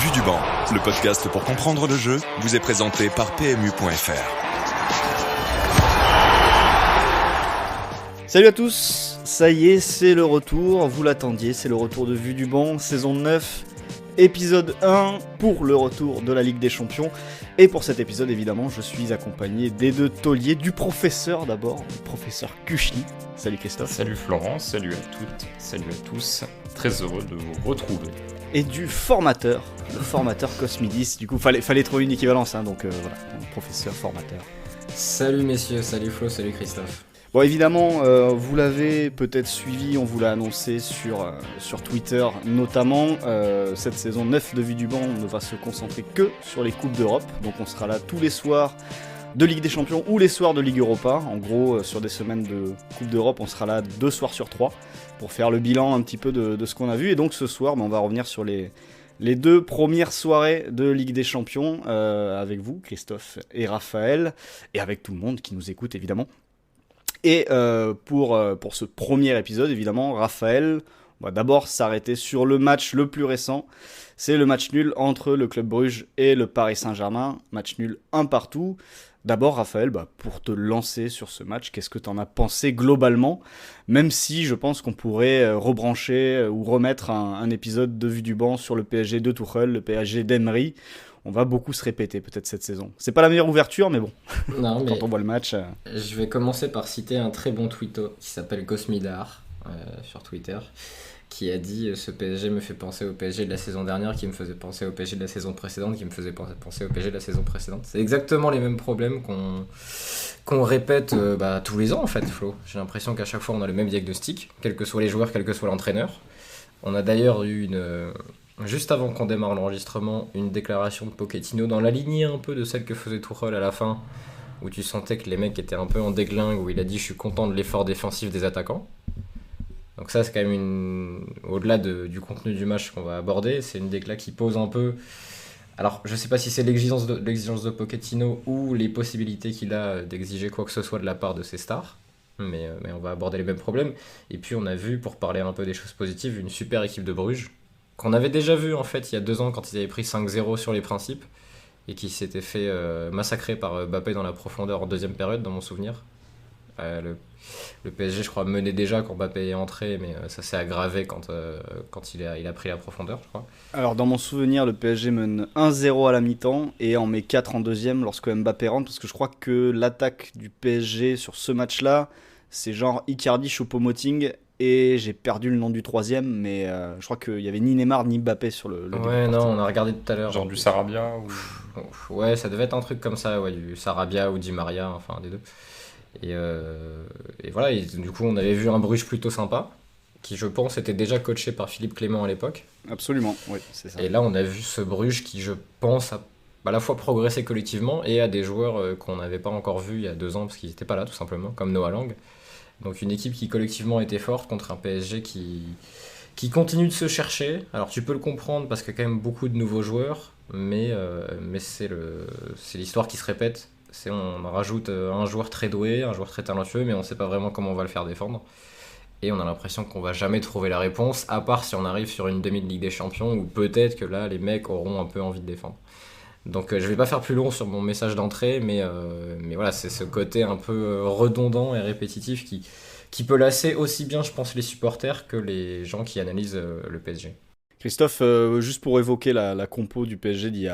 Vue du banc, le podcast pour comprendre le jeu, vous est présenté par PMU.fr. Salut à tous, ça y est, c'est le retour, vous l'attendiez, c'est le retour de Vue du banc, saison 9, épisode 1 pour le retour de la Ligue des Champions. Et pour cet épisode, évidemment, je suis accompagné des deux tauliers, du professeur d'abord, le professeur Kuchli. Salut Christophe. Salut Florent, salut à toutes, salut à tous, très heureux de vous retrouver. Et du formateur, le formateur Cosmidis. Du coup, fallait trouver une équivalence, donc voilà, professeur, formateur. Salut messieurs, salut Flo, salut Christophe. Bon, évidemment, vous l'avez peut-être suivi, on vous l'a annoncé sur Twitter notamment. Cette saison 9 de Vue du banc, on ne va se concentrer que sur les Coupes d'Europe. Donc on sera là tous les soirs de Ligue des Champions ou les soirs de Ligue Europa. En gros, sur des semaines de Coupe d'Europe, on sera là 2 soirs sur 3 pour faire le bilan un petit peu de ce qu'on a vu. Et donc ce soir, on va revenir sur les 2 premières soirées de Ligue des Champions avec vous, Christophe et Raphaël, et avec tout le monde qui nous écoute évidemment. Et pour ce premier épisode, évidemment, Raphaël, on va d'abord s'arrêter sur le match le plus récent. C'est le match nul entre le Club Bruges et le Paris Saint-Germain. Match nul 1-1. D'abord, Raphaël, pour te lancer sur ce match, qu'est-ce que tu en as pensé globalement ? Même si je pense qu'on pourrait rebrancher ou remettre un épisode de Vue du banc sur le PSG de Tuchel, le PSG d'Emery. On va beaucoup se répéter peut-être cette saison. C'est pas la meilleure ouverture, mais bon, non, quand on voit le match... Je vais commencer par citer un très bon twitto qui s'appelle Cosmidar sur Twitter, qui a dit « Ce PSG me fait penser au PSG de la saison dernière, qui me faisait penser au PSG de la saison précédente, qui me faisait penser au PSG de la saison précédente. » C'est exactement les mêmes problèmes qu'on répète tous les ans en fait, Flo. J'ai l'impression qu'à chaque fois on a le même diagnostic, quels que soient les joueurs, quel que soit l'entraîneur. On a d'ailleurs eu juste avant qu'on démarre l'enregistrement, une déclaration de Pochettino dans la lignée un peu de celle que faisait Tuchel à la fin, où tu sentais que les mecs étaient un peu en déglingue, où il a dit « Je suis content de l'effort défensif des attaquants ». Donc ça, c'est quand même au-delà du contenu du match qu'on va aborder, c'est une décla qui pose un peu... Alors, je sais pas si c'est l'exigence de Pochettino ou les possibilités qu'il a d'exiger quoi que ce soit de la part de ses stars, mais on va aborder les mêmes problèmes. Et puis on a vu, pour parler un peu des choses positives, une super équipe de Bruges, qu'on avait déjà vu en fait il y a 2 ans quand ils avaient pris 5-0 sur les principes et qui s'était fait massacrer par Mbappé dans la profondeur en deuxième période dans mon souvenir. Le PSG je crois menait déjà quand Mbappé est entré, mais ça s'est aggravé quand il a pris la profondeur je crois. Alors dans mon souvenir le PSG mène 1-0 à la mi-temps et en met 4 en deuxième lorsque Mbappé rentre, parce que je crois que l'attaque du PSG sur ce match là c'est genre Icardi, Choupo-Moting. Et j'ai perdu le nom du troisième, mais je crois qu'il n'y avait ni Neymar ni Mbappé sur le ouais, non, on a regardé tout à l'heure. Genre du Sarabia ou... Ouais, ça devait être un truc comme ça, ouais, du Sarabia ou Di Maria, enfin des deux. Et voilà, et du coup, on avait vu un Bruges plutôt sympa, qui je pense était déjà coaché par Philippe Clément à l'époque. Absolument, oui, c'est ça. Et là, on a vu ce Bruges qui, je pense, a à la fois progressé collectivement et à des joueurs qu'on n'avait pas encore vus il y a 2 ans, parce qu'ils n'étaient pas là, tout simplement, comme Noah Lang. Donc une équipe qui collectivement était forte contre un PSG qui continue de se chercher. Alors tu peux le comprendre parce qu'il y a quand même beaucoup de nouveaux joueurs, mais c'est l'histoire qui se répète. On rajoute un joueur très doué, un joueur très talentueux, mais on ne sait pas vraiment comment on va le faire défendre. Et on a l'impression qu'on ne va jamais trouver la réponse, à part si on arrive sur une demi de Ligue des Champions, où peut-être que là les mecs auront un peu envie de défendre. Donc je vais pas faire plus long sur mon message d'entrée, mais voilà, c'est ce côté un peu redondant et répétitif qui peut lasser aussi bien, je pense, les supporters que les gens qui analysent le PSG. Christophe, juste pour évoquer la compo du PSG d'il y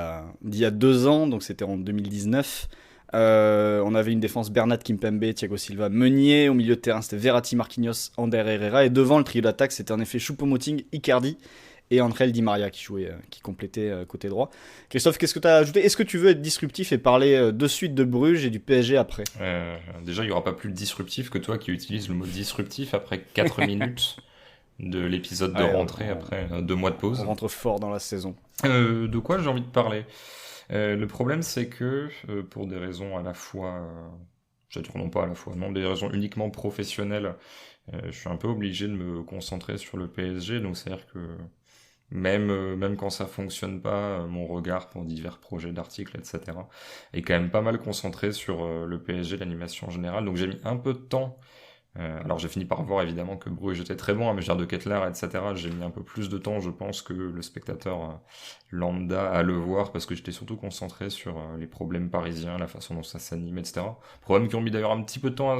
a 2 ans, donc c'était en 2019, on avait une défense Bernat, Kimpembe, Thiago Silva, Meunier, au milieu de terrain c'était Verratti, Marquinhos, Ander Herrera, et devant le trio d'attaque c'était en effet Choupo-Moting, Icardi et Angel Di Maria qui complétait côté droit. Christophe, qu'est-ce que tu as ajouté ? Est-ce que tu veux être disruptif et parler de suite de Bruges et du PSG après ? Déjà, il n'y aura pas plus disruptif que toi qui utilises le mot disruptif après 4 minutes de l'épisode de rentrée après 2 mois de pause. On rentre fort dans la saison. De quoi j'ai envie de parler ? Le problème, c'est que pour des raisons à la fois... des raisons uniquement professionnelles, je suis un peu obligé de me concentrer sur le PSG, donc c'est-à-dire que même quand ça fonctionne pas, mon regard pour divers projets d'articles, etc., est quand même pas mal concentré sur le PSG, l'animation générale. Donc j'ai mis un peu de temps Alors j'ai fini par voir évidemment que Bruges était très bon, à mesure de Kettler, etc. J'ai mis un peu plus de temps, je pense, que le spectateur lambda à le voir, parce que j'étais surtout concentré sur les problèmes parisiens, la façon dont ça s'anime, etc. Problèmes qui ont mis d'ailleurs un petit peu de temps à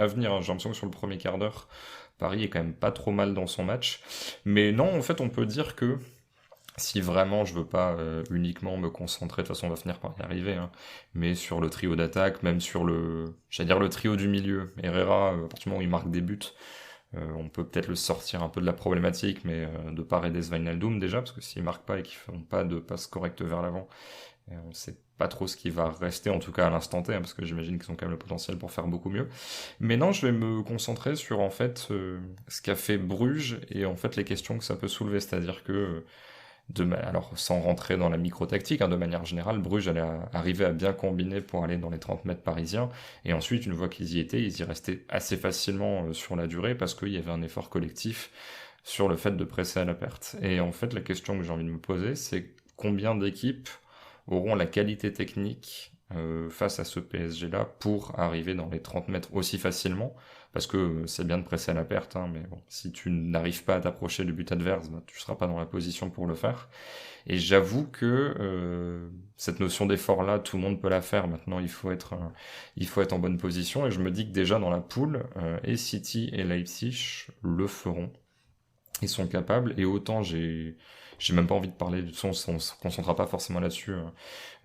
venir, hein. J'ai l'impression que sur le premier quart d'heure, Paris est quand même pas trop mal dans son match. Mais non, en fait, on peut dire que si vraiment je veux pas uniquement me concentrer, de toute façon on va finir par y arriver, hein, mais sur le trio d'attaque, même sur j'allais dire le trio du milieu, Herrera, à partir du moment où il marque des buts, on peut peut-être le sortir un peu de la problématique, mais de Paredes, Wijnaldum déjà, parce que s'ils marquent pas et qu'ils font pas de passe correcte vers l'avant, on sait pas trop ce qui va rester, en tout cas à l'instant T, hein, parce que j'imagine qu'ils ont quand même le potentiel pour faire beaucoup mieux. Mais non, je vais me concentrer sur en fait ce qu'a fait Bruges et en fait les questions que ça peut soulever, c'est-à-dire que alors sans rentrer dans la micro-tactique, hein, de manière générale, Bruges allait arriver à bien combiner pour aller dans les 30 mètres parisiens, et ensuite, une fois qu'ils y étaient, ils y restaient assez facilement sur la durée, parce qu'il y avait un effort collectif sur le fait de presser à la perte. Et en fait, la question que j'ai envie de me poser, c'est combien d'équipes auront la qualité technique face à ce PSG-là pour arriver dans les 30 mètres aussi facilement, parce que c'est bien de presser à la perte, hein, mais bon, si tu n'arrives pas à t'approcher du but adverse, bah, tu seras pas dans la position pour le faire. Et j'avoue que cette notion d'effort-là, tout le monde peut la faire. Maintenant, il faut être en bonne position. Et je me dis que déjà dans la poule, et City et Leipzig le feront. Ils sont capables. Et autant j'ai même pas envie de parler du son, on se concentrera pas forcément là-dessus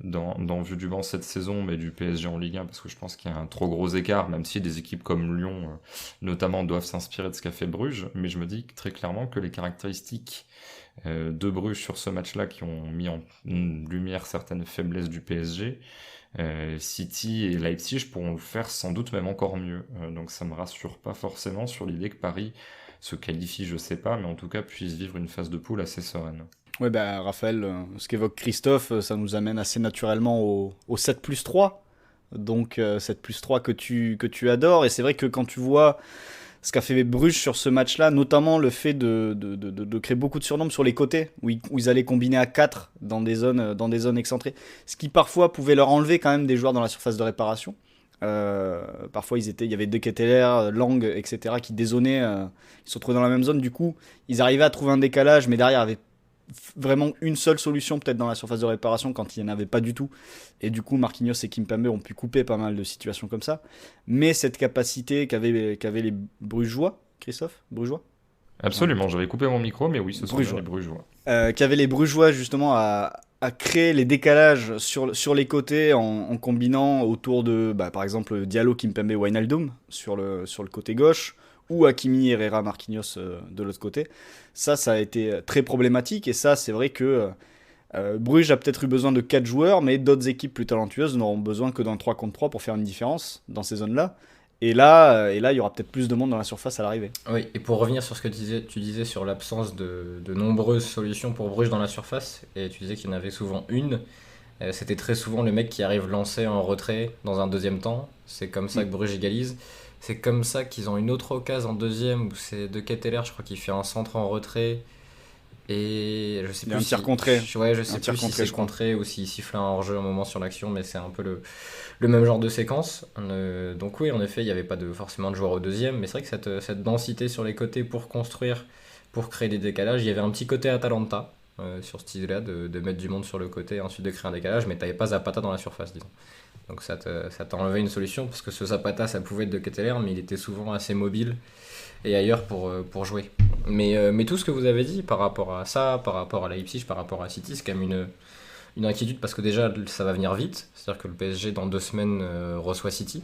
dans Vue du banc cette saison, mais du PSG en Ligue 1, parce que je pense qu'il y a un trop gros écart, même si des équipes comme Lyon, notamment, doivent s'inspirer de ce qu'a fait Bruges, mais je me dis très clairement que les caractéristiques de Bruges sur ce match-là, qui ont mis en lumière certaines faiblesses du PSG, City et Leipzig pourront le faire sans doute même encore mieux. Donc ça me rassure pas forcément sur l'idée que Paris se qualifie, je sais pas, mais en tout cas puisse vivre une phase de poule assez sereine. Ouais, bah, Raphaël, ce qu'évoque Christophe, ça nous amène assez naturellement au 7+3. Donc 7+3 que tu adores. Et c'est vrai que quand tu vois ce qu'a fait Bruges sur ce match-là, notamment le fait de créer beaucoup de surnombres sur les côtés, où ils allaient combiner à 4 dans des zones excentrées, ce qui parfois pouvait leur enlever quand même des joueurs dans la surface de réparation. Parfois il y avait De Ketteler, Lang, etc. qui dézonaient, ils se retrouvaient dans la même zone, du coup ils arrivaient à trouver un décalage, mais derrière il y avait vraiment une seule solution peut-être dans la surface de réparation quand il n'y en avait pas du tout, et du coup Marquinhos et Kimpembe ont pu couper pas mal de situations comme ça. Mais cette capacité qu'avaient les Brugeois, Christophe, Brugeois, absolument, j'avais coupé mon micro, mais oui, ce sont bien les Brugeois. Qu'avaient les Brugeois justement à créer les décalages sur les côtés en combinant autour de, par exemple, Diallo, Kimpembe, Wijnaldum sur le côté gauche, ou Hakimi, Herrera, Marquinhos de l'autre côté. Ça a été très problématique, et ça, c'est vrai que Bruges a peut-être eu besoin de 4 joueurs, mais d'autres équipes plus talentueuses n'auront besoin que d'un 3 contre 3 pour faire une différence dans ces zones-là. Et là, il y aura peut-être plus de monde dans la surface à l'arrivée. Oui, et pour revenir sur ce que tu disais sur l'absence de nombreuses solutions pour Bruges dans la surface, et tu disais qu'il y en avait souvent une, c'était très souvent le mec qui arrive lancé en retrait dans un deuxième temps. C'est comme ça que Bruges égalise. C'est comme ça qu'ils ont une autre occasion en deuxième, où c'est De Ketteler, je crois qu'il fait un centre en retrait. Et je sais plus. Un tir contré. Ouais, je sais plus si c'est contré ou s'il siffle un hors-jeu un moment sur l'action, mais c'est un peu le même genre de séquence. Donc oui, en effet, il n'y avait pas forcément de joueurs au deuxième, mais c'est vrai que cette densité sur les côtés pour construire, pour créer des décalages, il y avait un petit côté Atalanta sur cette idée-là, de mettre du monde sur le côté et ensuite de créer un décalage, mais tu n'avais pas Zapata dans la surface, disons. Donc ça t'a enlevé une solution, parce que ce Zapata, ça pouvait être De Ketteler, mais il était souvent assez mobile et ailleurs pour jouer. Mais tout ce que vous avez dit par rapport à ça, par rapport à Leipzig, par rapport à City, c'est quand même une inquiétude, parce que déjà ça va venir vite. C'est-à-dire que le PSG dans 2 semaines reçoit City,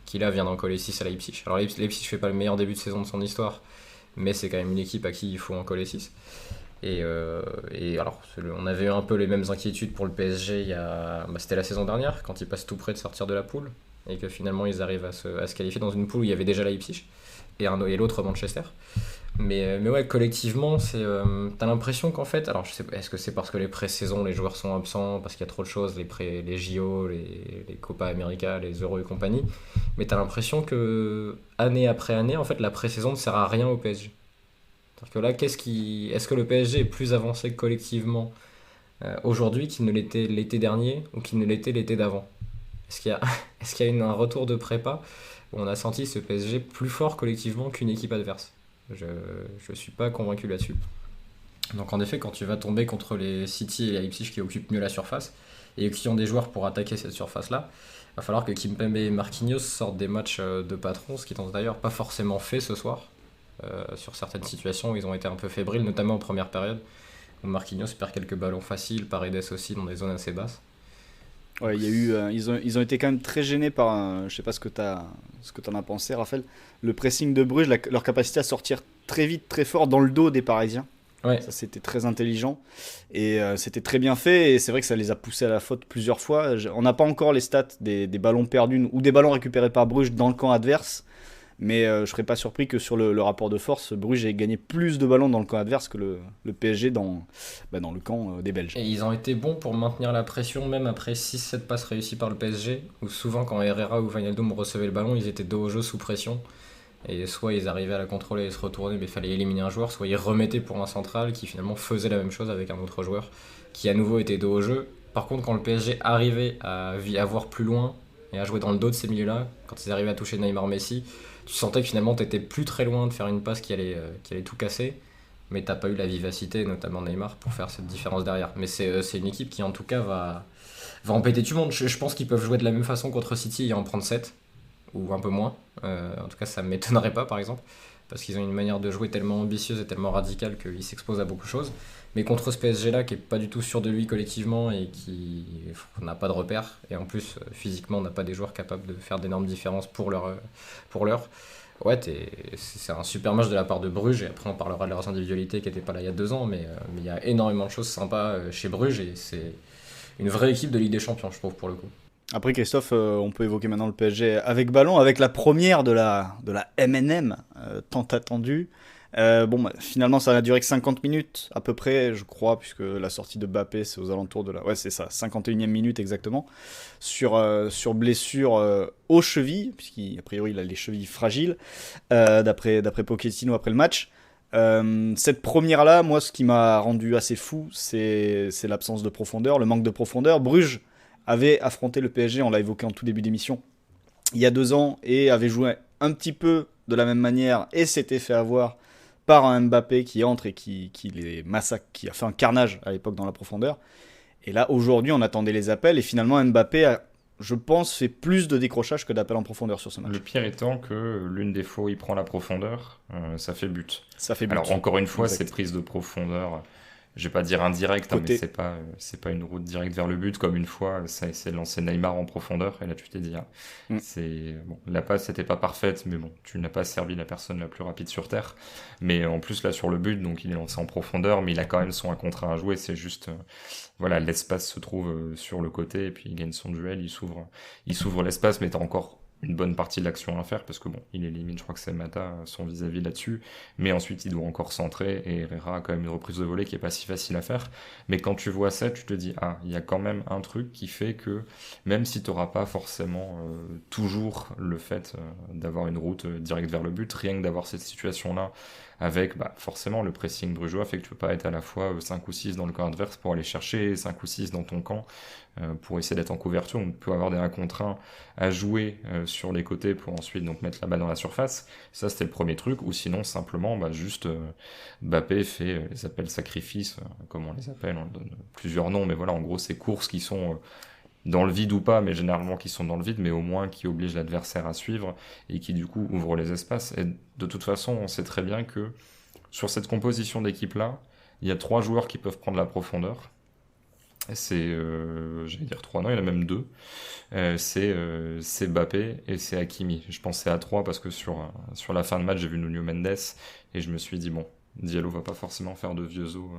qui là vient d'en coller 6 à Leipzig. Alors Leipzig ne fait pas le meilleur début de saison de son histoire, mais c'est quand même une équipe à qui il faut en coller 6. Et alors on avait un peu les mêmes inquiétudes pour le PSG c'était la saison dernière, quand ils passent tout près de sortir de la poule, et que finalement ils arrivent à se qualifier dans une poule où il y avait déjà Leipzig et l'autre Manchester. Mais ouais, collectivement, t'as l'impression qu'en fait, alors je sais pas, est-ce que c'est parce que les pré-saisons, les joueurs sont absents, parce qu'il y a trop de choses, les JO, les Copa América, les Euros et compagnie, mais t'as l'impression que année après année, en fait, la pré-saison ne sert à rien au PSG. C'est-à-dire que là, est-ce que le PSG est plus avancé collectivement aujourd'hui qu'il ne l'était l'été dernier ou qu'il ne l'était l'été d'avant ? Est-ce qu'il y a un retour de prépa où on a senti ce PSG plus fort collectivement qu'une équipe adverse. Je suis pas convaincu là-dessus. Donc en effet, quand tu vas tomber contre les City et les Leipzig qui occupent mieux la surface et qui ont des joueurs pour attaquer cette surface-là, il va falloir que Kimpembe et Marquinhos sortent des matchs de patron, ce qu'ils n'ont d'ailleurs pas forcément fait ce soir. Sur certaines situations, ils ont été un peu fébriles, notamment en première période, où Marquinhos perd quelques ballons faciles, Paredes aussi dans des zones assez basses. Ouais, il y a eu, ils ont été quand même très gênés par, je sais pas ce que t'en as pensé, Raphaël, le pressing de Bruges, leur capacité à sortir très vite, très fort dans le dos des Parisiens. Ouais. Ça, c'était très intelligent et c'était très bien fait. Et c'est vrai que ça les a poussés à la faute plusieurs fois. On n'a pas encore les stats des ballons perdus ou des ballons récupérés par Bruges dans le camp adverse. Mais je serais pas surpris que sur le rapport de force, Bruges ait gagné plus de ballons dans le camp adverse que le PSG dans le camp des Belges. Et ils ont été bons pour maintenir la pression, même après 6-7 passes réussies par le PSG, où souvent quand Herrera ou Wijnaldum recevaient le ballon, ils étaient dos au jeu sous pression. Et soit ils arrivaient à la contrôler et se retourner, mais il fallait éliminer un joueur, soit ils remettaient pour un central qui finalement faisait la même chose avec un autre joueur, qui à nouveau était dos au jeu. Par contre, quand le PSG arrivait à voir plus loin et à jouer dans le dos de ces milieux-là, quand ils arrivaient à toucher Neymar, Messi, tu sentais que finalement tu étais plus très loin de faire une passe qui allait tout casser, mais t'as pas eu la vivacité, notamment Neymar, pour faire cette différence derrière. Mais c'est une équipe qui en tout cas va empêter tout le monde. Je pense qu'ils peuvent jouer de la même façon contre City et en prendre 7, ou un peu moins. En tout cas, ça ne m'étonnerait pas, par exemple, parce qu'ils ont une manière de jouer tellement ambitieuse et tellement radicale qu'ils s'exposent à beaucoup de choses. Mais contre ce PSG-là, qui n'est pas du tout sûr de lui collectivement et qui n'a pas de repères, et en plus, physiquement, on n'a pas des joueurs capables de faire d'énormes différences pour l'heure. Ouais, c'est un super match de la part de Bruges, et après on parlera de leurs individualités qui n'étaient pas là il y a 2 ans, mais il y a énormément de choses sympas chez Bruges, et c'est une vraie équipe de Ligue des Champions, je trouve, pour le coup. Après, Christophe, on peut évoquer maintenant le PSG avec ballon, avec la première de la MNM, tant attendue. Finalement, ça n'a duré que 50 minutes à peu près, je crois, puisque la sortie de Mbappé, c'est aux alentours de c'est ça, 51e minute exactement, sur blessure aux chevilles, puisqu'a priori, il a les chevilles fragiles, d'après Pochettino après le match. Cette première-là, moi, ce qui m'a rendu assez fou, c'est l'absence de profondeur, le manque de profondeur. Bruges avait affronté le PSG, on l'a évoqué en tout début d'émission, il y a 2 ans, et avait joué un petit peu de la même manière, et s'était fait avoir par un Mbappé qui entre et qui les massacre, qui a fait un carnage à l'époque dans la profondeur. Et là, aujourd'hui, on attendait les appels, et finalement, Mbappé a, je pense, fait plus de décrochage que d'appels en profondeur sur ce match. Le pire étant que l'une des fois où il prend la profondeur, ça fait but. Ça fait but. Alors encore une fois, exact. Ces prises de profondeur, je vais pas dire indirectes, mais c'est pas une route directe vers le but, comme une fois, ça a essayé de lancer Neymar en profondeur, et là tu t'es dit, la passe n'était pas parfaite, mais bon, tu n'as pas servi la personne la plus rapide sur Terre. Mais en plus, là, sur le but, donc il est lancé en profondeur, mais il a quand même son 1 contre 1 à jouer, c'est juste, l'espace se trouve sur le côté, et puis il gagne son duel, il s'ouvre l'espace, mais t'as encore une bonne partie de l'action à faire, parce que il élimine, je crois que c'est Mata, son vis-à-vis là-dessus, mais ensuite il doit encore centrer, et Herrera a quand même une reprise de volée qui est pas si facile à faire. Mais quand tu vois ça, tu te dis, il y a quand même un truc qui fait que, même si tu n'auras pas forcément toujours le fait d'avoir une route directe vers le but, rien que d'avoir cette situation-là, avec forcément le pressing brugeois fait que tu peux pas être à la fois 5 ou 6 dans le camp adverse pour aller chercher 5 ou 6 dans ton camp pour essayer d'être en couverture. On peut avoir des 1 contre 1 à jouer sur les côtés pour ensuite donc mettre la balle dans la surface. Ça c'était le premier truc, ou sinon simplement juste Mbappé fait les appels sacrifices, comme on les appelle, on donne plusieurs noms, mais voilà, en gros ces courses qui sont dans le vide ou pas, mais généralement qui sont dans le vide, mais au moins qui obligent l'adversaire à suivre et qui du coup ouvrent les espaces. Et de toute façon, on sait très bien que sur cette composition d'équipe-là, il y a 3 joueurs qui peuvent prendre la profondeur. C'est, j'allais dire 3, non, il y en a même 2. C'est Mbappé et c'est Hakimi. Je pensais à 3 parce que sur la fin de match, j'ai vu Nuno Mendes et je me suis dit, bon, Diallo va pas forcément faire de vieux os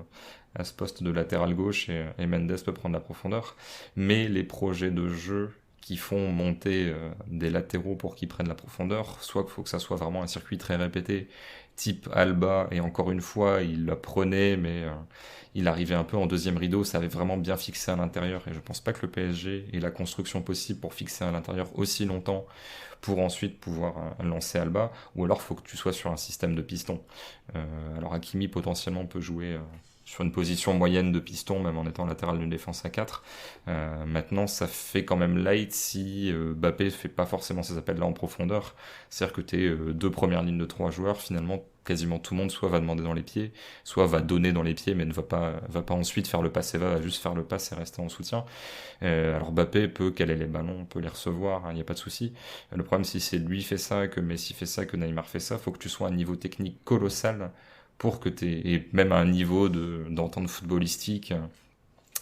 à ce poste de latéral gauche et Mendes peut prendre la profondeur. Mais les projets de jeu qui font monter des latéraux pour qu'ils prennent la profondeur, soit qu'il faut que ça soit vraiment un circuit très répété, type Alba, et encore une fois, il la prenait, mais il arrivait un peu en deuxième rideau, ça avait vraiment bien fixé à l'intérieur, et je pense pas que le PSG ait la construction possible pour fixer à l'intérieur aussi longtemps, pour ensuite pouvoir lancer Alba, ou alors il faut que tu sois sur un système de piston. Alors Hakimi potentiellement peut jouer sur une position moyenne de piston, même en étant latéral de défense à 4. Maintenant, ça fait quand même light si Mbappé fait pas forcément ces appels-là en profondeur. C'est-à-dire que tes deux premières lignes de 3 joueurs, finalement, quasiment tout le monde soit va demander dans les pieds, soit va donner dans les pieds, mais ne va pas ensuite faire le pass et va juste faire le pass et rester en soutien. Alors Mbappé peut caler les ballons, peut les recevoir, il n'y a pas de souci. Le problème, si c'est lui fait ça, que Messi fait ça, que Neymar fait ça, faut que tu sois à un niveau technique colossal pour que et même à un niveau d'entente footballistique,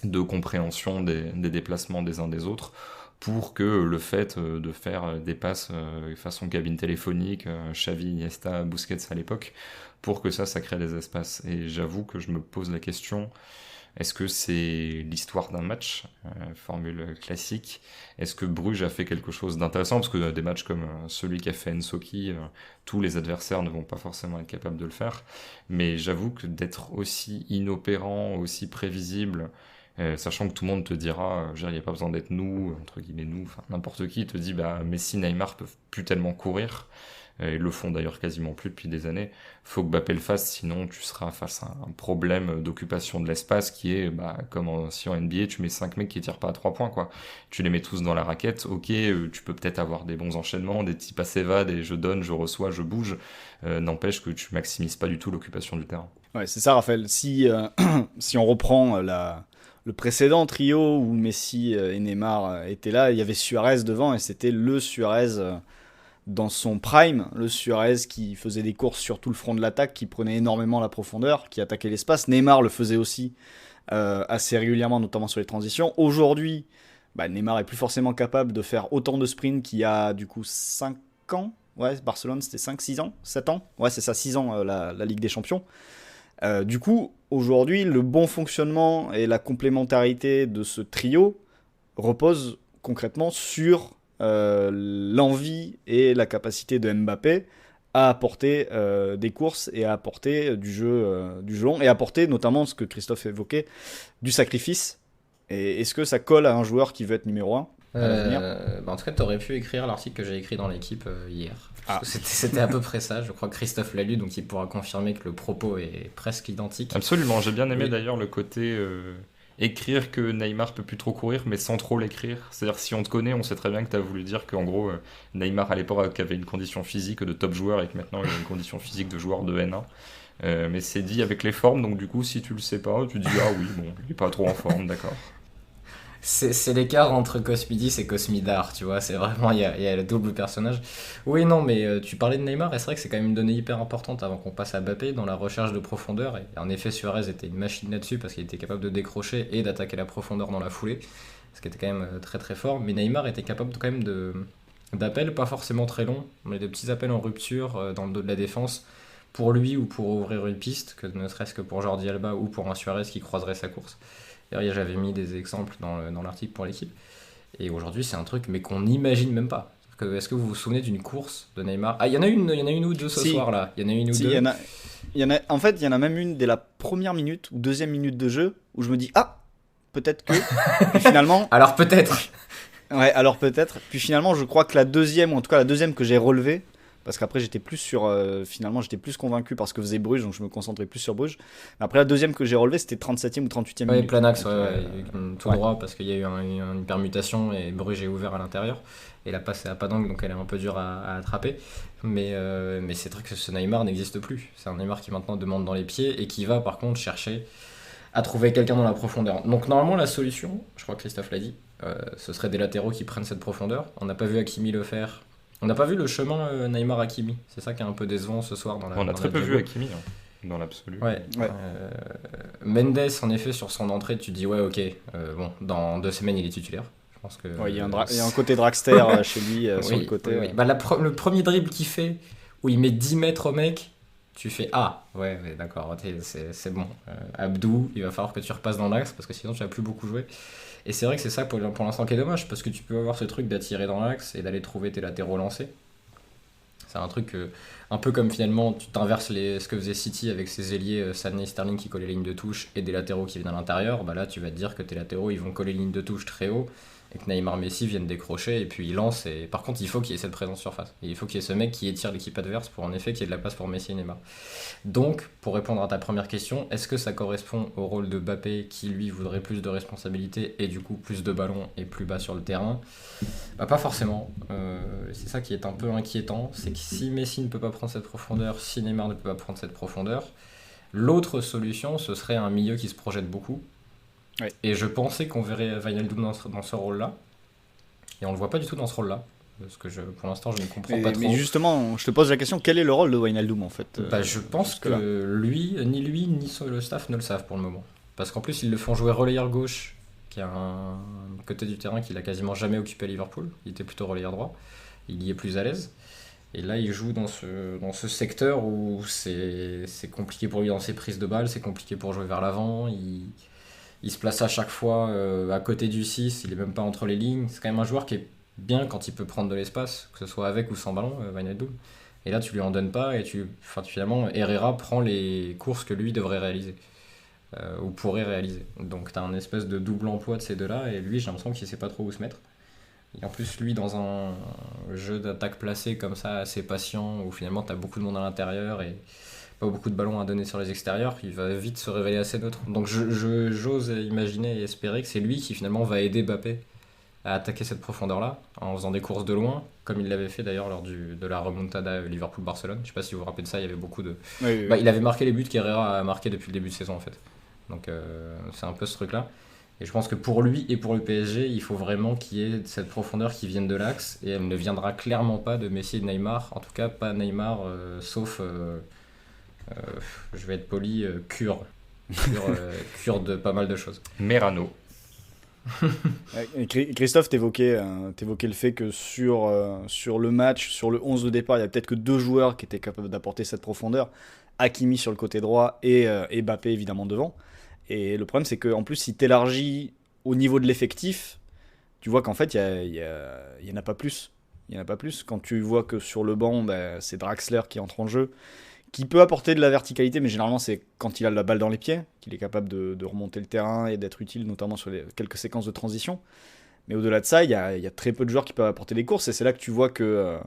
de compréhension des déplacements des uns des autres, pour que le fait de faire des passes façon cabine téléphonique, Xavi, Iniesta, Busquets à l'époque, pour que ça crée des espaces. Et j'avoue que je me pose la question, est-ce que c'est l'histoire d'un match, formule classique? Est-ce que Bruges a fait quelque chose d'intéressant? Parce que des matchs comme celui qu'a fait Nsoki, tous les adversaires ne vont pas forcément être capables de le faire. Mais j'avoue que d'être aussi inopérant, aussi prévisible, sachant que tout le monde te dira, il n'y a pas besoin d'être nous, entre guillemets nous, enfin n'importe qui te dit Messi, Neymar peuvent plus tellement courir, ils le font d'ailleurs quasiment plus depuis des années. Faut que Mbappé le fasse, sinon tu seras face à un problème d'occupation de l'espace qui est comme si en NBA tu mets 5 mecs qui tirent pas à 3 points quoi. Tu les mets tous dans la raquette, ok, tu peux peut-être avoir des bons enchaînements, des petits passes évades et je donne, je reçois, je bouge, n'empêche que tu maximises pas du tout l'occupation du terrain. Ouais, c'est ça Raphaël, si on reprend le précédent trio où Messi et Neymar étaient là, il y avait Suarez devant et c'était le Suarez dans son prime, le Suarez qui faisait des courses sur tout le front de l'attaque, qui prenait énormément la profondeur, qui attaquait l'espace. Neymar le faisait aussi assez régulièrement, notamment sur les transitions. Aujourd'hui, Neymar est plus forcément capable de faire autant de sprints qu'il y a du coup 5 ans. Ouais, Barcelone c'était 5-6 ans, 7 ans. Ouais, c'est ça, 6 ans la Ligue des Champions. Du coup, aujourd'hui, le bon fonctionnement et la complémentarité de ce trio repose concrètement sur l'envie et la capacité de Mbappé à apporter des courses et à apporter du jeu long et apporter notamment ce que Christophe évoquait, du sacrifice. Et est-ce que ça colle à un joueur qui veut être numéro 1 à l'avenir ? En tout cas, tu aurais pu écrire l'article que j'ai écrit dans l'équipe hier. C'était à peu près ça. Je crois que Christophe l'a lu, donc il pourra confirmer que le propos est presque identique. Absolument, j'ai bien aimé d'ailleurs le côté écrire que Neymar peut plus trop courir, mais sans trop l'écrire. C'est-à-dire si on te connaît, on sait très bien que tu as voulu dire qu'en gros, Neymar à l'époque avait une condition physique de top joueur et que maintenant il a une condition physique de joueur de N1. Mais c'est dit avec les formes, donc du coup, si tu le sais pas, tu dis ah oui, bon, il est pas trop en forme, d'accord. C'est l'écart entre Cosmidis et Cosmidar, tu vois, c'est vraiment, il y a le double personnage. Oui, non, mais tu parlais de Neymar, et c'est vrai que c'est quand même une donnée hyper importante avant qu'on passe à Mbappé dans la recherche de profondeur, et en effet Suarez était une machine là-dessus parce qu'il était capable de décrocher et d'attaquer la profondeur dans la foulée, ce qui était quand même très très fort, mais Neymar était capable quand même d'appels, pas forcément très longs, mais de petits appels en rupture dans le dos de la défense, pour lui ou pour ouvrir une piste, que ne serait-ce que pour Jordi Alba ou pour un Suarez qui croiserait sa course. D'ailleurs, j'avais mis des exemples dans l'article pour l'équipe. Et aujourd'hui, c'est un truc mais qu'on n'imagine même pas. Est-ce que vous vous souvenez d'une course de Neymar ? Ah, il y en a une ou deux ce soir là. Il y en a une ou deux. En fait, il y en a même une dès la première minute ou deuxième minute de jeu où je me dis peut-être que. Puis finalement. Alors peut-être. Ouais, alors peut-être. Puis finalement, je crois que la deuxième, ou en tout cas la deuxième que j'ai relevée, parce qu'après j'étais plus finalement j'étais plus convaincu par ce que faisait Bruges, donc je me concentrais plus sur Bruges. Mais après la deuxième que j'ai relevée, c'était 37e ou 38e minute. Oui, plein axe, tout droit, parce qu'il y a eu une permutation et Bruges est ouvert à l'intérieur. Et la passe est à pas d'angle, donc elle est un peu dure à attraper. Mais c'est vrai que ce Neymar n'existe plus. C'est un Neymar qui maintenant demande dans les pieds et qui va par contre chercher à trouver quelqu'un dans la profondeur. Donc normalement la solution, je crois que Christophe l'a dit, ce serait des latéraux qui prennent cette profondeur. On n'a pas vu Hakimi le faire. On n'a pas vu le chemin Neymar-Hakimi. C'est ça qui est un peu décevant ce soir. On a très peu vu Hakimi, dans l'absolu. Ouais. Mendes, en effet, sur son entrée, tu dis ouais, ok, dans 2 semaines, il est titulaire. Je pense que, il y a un côté dragster chez lui, sur le côté. Oui. Le premier dribble qu'il fait, où il met 10 mètres au mec, tu fais ouais, d'accord, c'est bon. Abdou, il va falloir que tu repasses dans l'axe, parce que sinon, tu vas plus beaucoup jouer. Et c'est vrai que c'est ça pour l'instant qui est dommage, parce que tu peux avoir ce truc d'attirer dans l'axe et d'aller trouver tes latéraux lancés. C'est un truc un peu comme finalement tu t'inverses ce que faisait City avec ses ailiers Sané et Sterling qui collaient les lignes de touche et des latéraux qui viennent à l'intérieur. Là tu vas te dire que tes latéraux ils vont coller les lignes de touche très haut et que Neymar Messi viennent décrocher et puis ils lancent. Et par contre, il faut qu'il y ait cette présence sur face. Et il faut qu'il y ait ce mec qui étire l'équipe adverse pour en effet qu'il y ait de la place pour Messi et Neymar. Donc, pour répondre à ta première question, est-ce que ça correspond au rôle de Mbappé qui lui voudrait plus de responsabilités et du coup plus de ballons et plus bas sur le terrain? Pas forcément. C'est ça qui est un peu inquiétant, c'est que si Messi ne peut pas prendre cette profondeur, si Neymar ne peut pas prendre cette profondeur, l'autre solution ce serait un milieu qui se projette beaucoup. Ouais. Et je pensais qu'on verrait Wijnaldum dans ce rôle-là. Et on le voit pas du tout dans ce rôle-là. Parce que pour l'instant, je ne comprends pas trop. Mais justement, je te pose la question, quel est le rôle de Wijnaldum en fait Je pense que lui, ni le staff ne le savent pour le moment. Parce qu'en plus, ils le font jouer relayeur gauche, qui est un côté du terrain qu'il a quasiment jamais occupé à Liverpool. Il était plutôt relayeur droit. Il y est plus à l'aise. Et là, il joue dans ce secteur où c'est compliqué pour lui dans ses prises de balles, c'est compliqué pour jouer vers l'avant. Il se place à chaque fois à côté du 6, il est même pas entre les lignes. C'est quand même un joueur qui est bien quand il peut prendre de l'espace, que ce soit avec ou sans ballon, Wijnaldum. Et là, tu lui en donnes pas et finalement, Herrera prend les courses que lui devrait réaliser. Ou pourrait réaliser. Donc tu as un espèce de double emploi de ces deux-là et lui, j'ai l'impression qu'il sait pas trop où se mettre. Et en plus, lui, dans un jeu d'attaque placée comme ça, assez patient, où finalement tu as beaucoup de monde à l'intérieur et pas beaucoup de ballons à donner sur les extérieurs, il va vite se révéler assez neutre. Donc j'ose imaginer et espérer que c'est lui qui finalement va aider Mbappé à attaquer cette profondeur-là, en faisant des courses de loin, comme il l'avait fait d'ailleurs lors de la remontada Liverpool-Barcelone. Je sais pas si vous vous rappelez de ça, il y avait beaucoup de... Oui. Il avait marqué les buts qu'Herrera a marqué depuis le début de saison en fait. Donc c'est un peu ce truc-là. Et je pense que pour lui et pour le PSG, il faut vraiment qu'il y ait cette profondeur qui vienne de l'axe, et elle ne viendra clairement pas de Messi et de Neymar, en tout cas pas Neymar, sauf... je vais être poli, cure de pas mal de choses. Merano. Christophe, t'évoquais le fait que sur le match, sur le 11 de départ, il y a peut-être que 2 joueurs qui étaient capables d'apporter cette profondeur. Hakimi sur le côté droit et Mbappé évidemment devant. Et le problème, c'est qu'en plus, si t'élargis au niveau de l'effectif, tu vois qu'en fait, il y en a pas plus. Il y en a pas plus. Quand tu vois que sur le banc, c'est Draxler qui entre en jeu, qui peut apporter de la verticalité, mais généralement c'est quand il a la balle dans les pieds, qu'il est capable de remonter le terrain et d'être utile, notamment sur quelques séquences de transition. Mais au-delà de ça, il y a très peu de joueurs qui peuvent apporter des courses, et c'est là que tu vois que...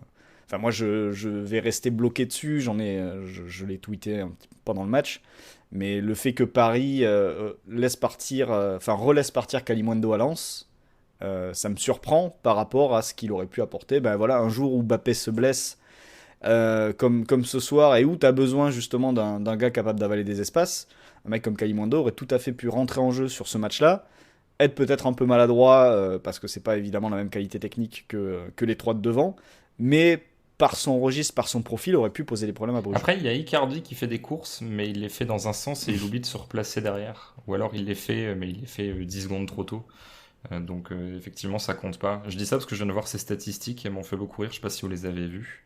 moi, je vais rester bloqué dessus, je l'ai tweeté un petit peu pendant le match, mais le fait que Paris relaisse partir Kalimundo à Lens, ça me surprend par rapport à ce qu'il aurait pu apporter. Un jour où Mbappé se blesse, comme ce soir, et où tu as besoin justement d'un gars capable d'avaler des espaces, un mec comme Kalimundo aurait tout à fait pu rentrer en jeu sur ce match-là, être peut-être un peu maladroit, parce que c'est pas évidemment la même qualité technique que les 3 de devant, mais par son registre, par son profil, aurait pu poser des problèmes à Bruges. Après, il y a Icardi qui fait des courses, mais il les fait dans un sens et il oublie de se replacer derrière. Ou alors il les fait, mais il les fait 10 secondes trop tôt. Donc effectivement, ça compte pas. Je dis ça parce que je viens de voir ces statistiques et elles m'ont fait beaucoup rire. Je sais pas si vous les avez vues.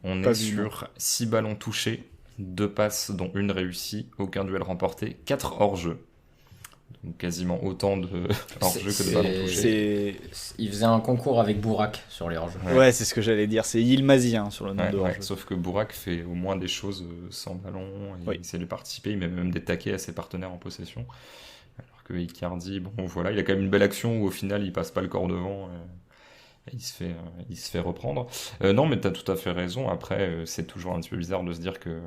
On est sur 6 ballons touchés, 2 passes dont une réussie, aucun duel remporté, 4 hors-jeu. Donc quasiment autant de hors-jeu que de ballons touchés. Il faisait un concours avec Bourak sur les hors-jeux. Ouais, c'est ce que j'allais dire. C'est Yilmazi sur le nom de hors-jeu. Sauf que Bourak fait au moins des choses sans ballon. Il essaie de participer, il met même des taquets à ses partenaires en possession. Alors que Icardi, il a quand même une belle action où au final il passe pas le corps devant. Il se fait reprendre. Non, mais t'as tout à fait raison. Après, c'est toujours un petit peu bizarre de se dire que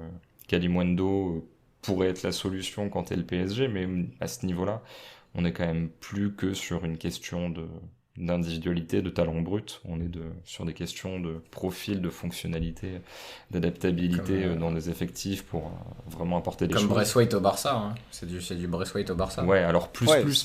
Kalimundo pourrait être la solution quand t'es le PSG, mais à ce niveau-là, on est quand même plus que sur une question d'individualité, de talent brut. On est sur des questions de profil, de fonctionnalité, d'adaptabilité dans des effectifs pour vraiment apporter des choses. Comme Braithwaite au Barça, hein. C'est du Braithwaite au Barça. Ouais, alors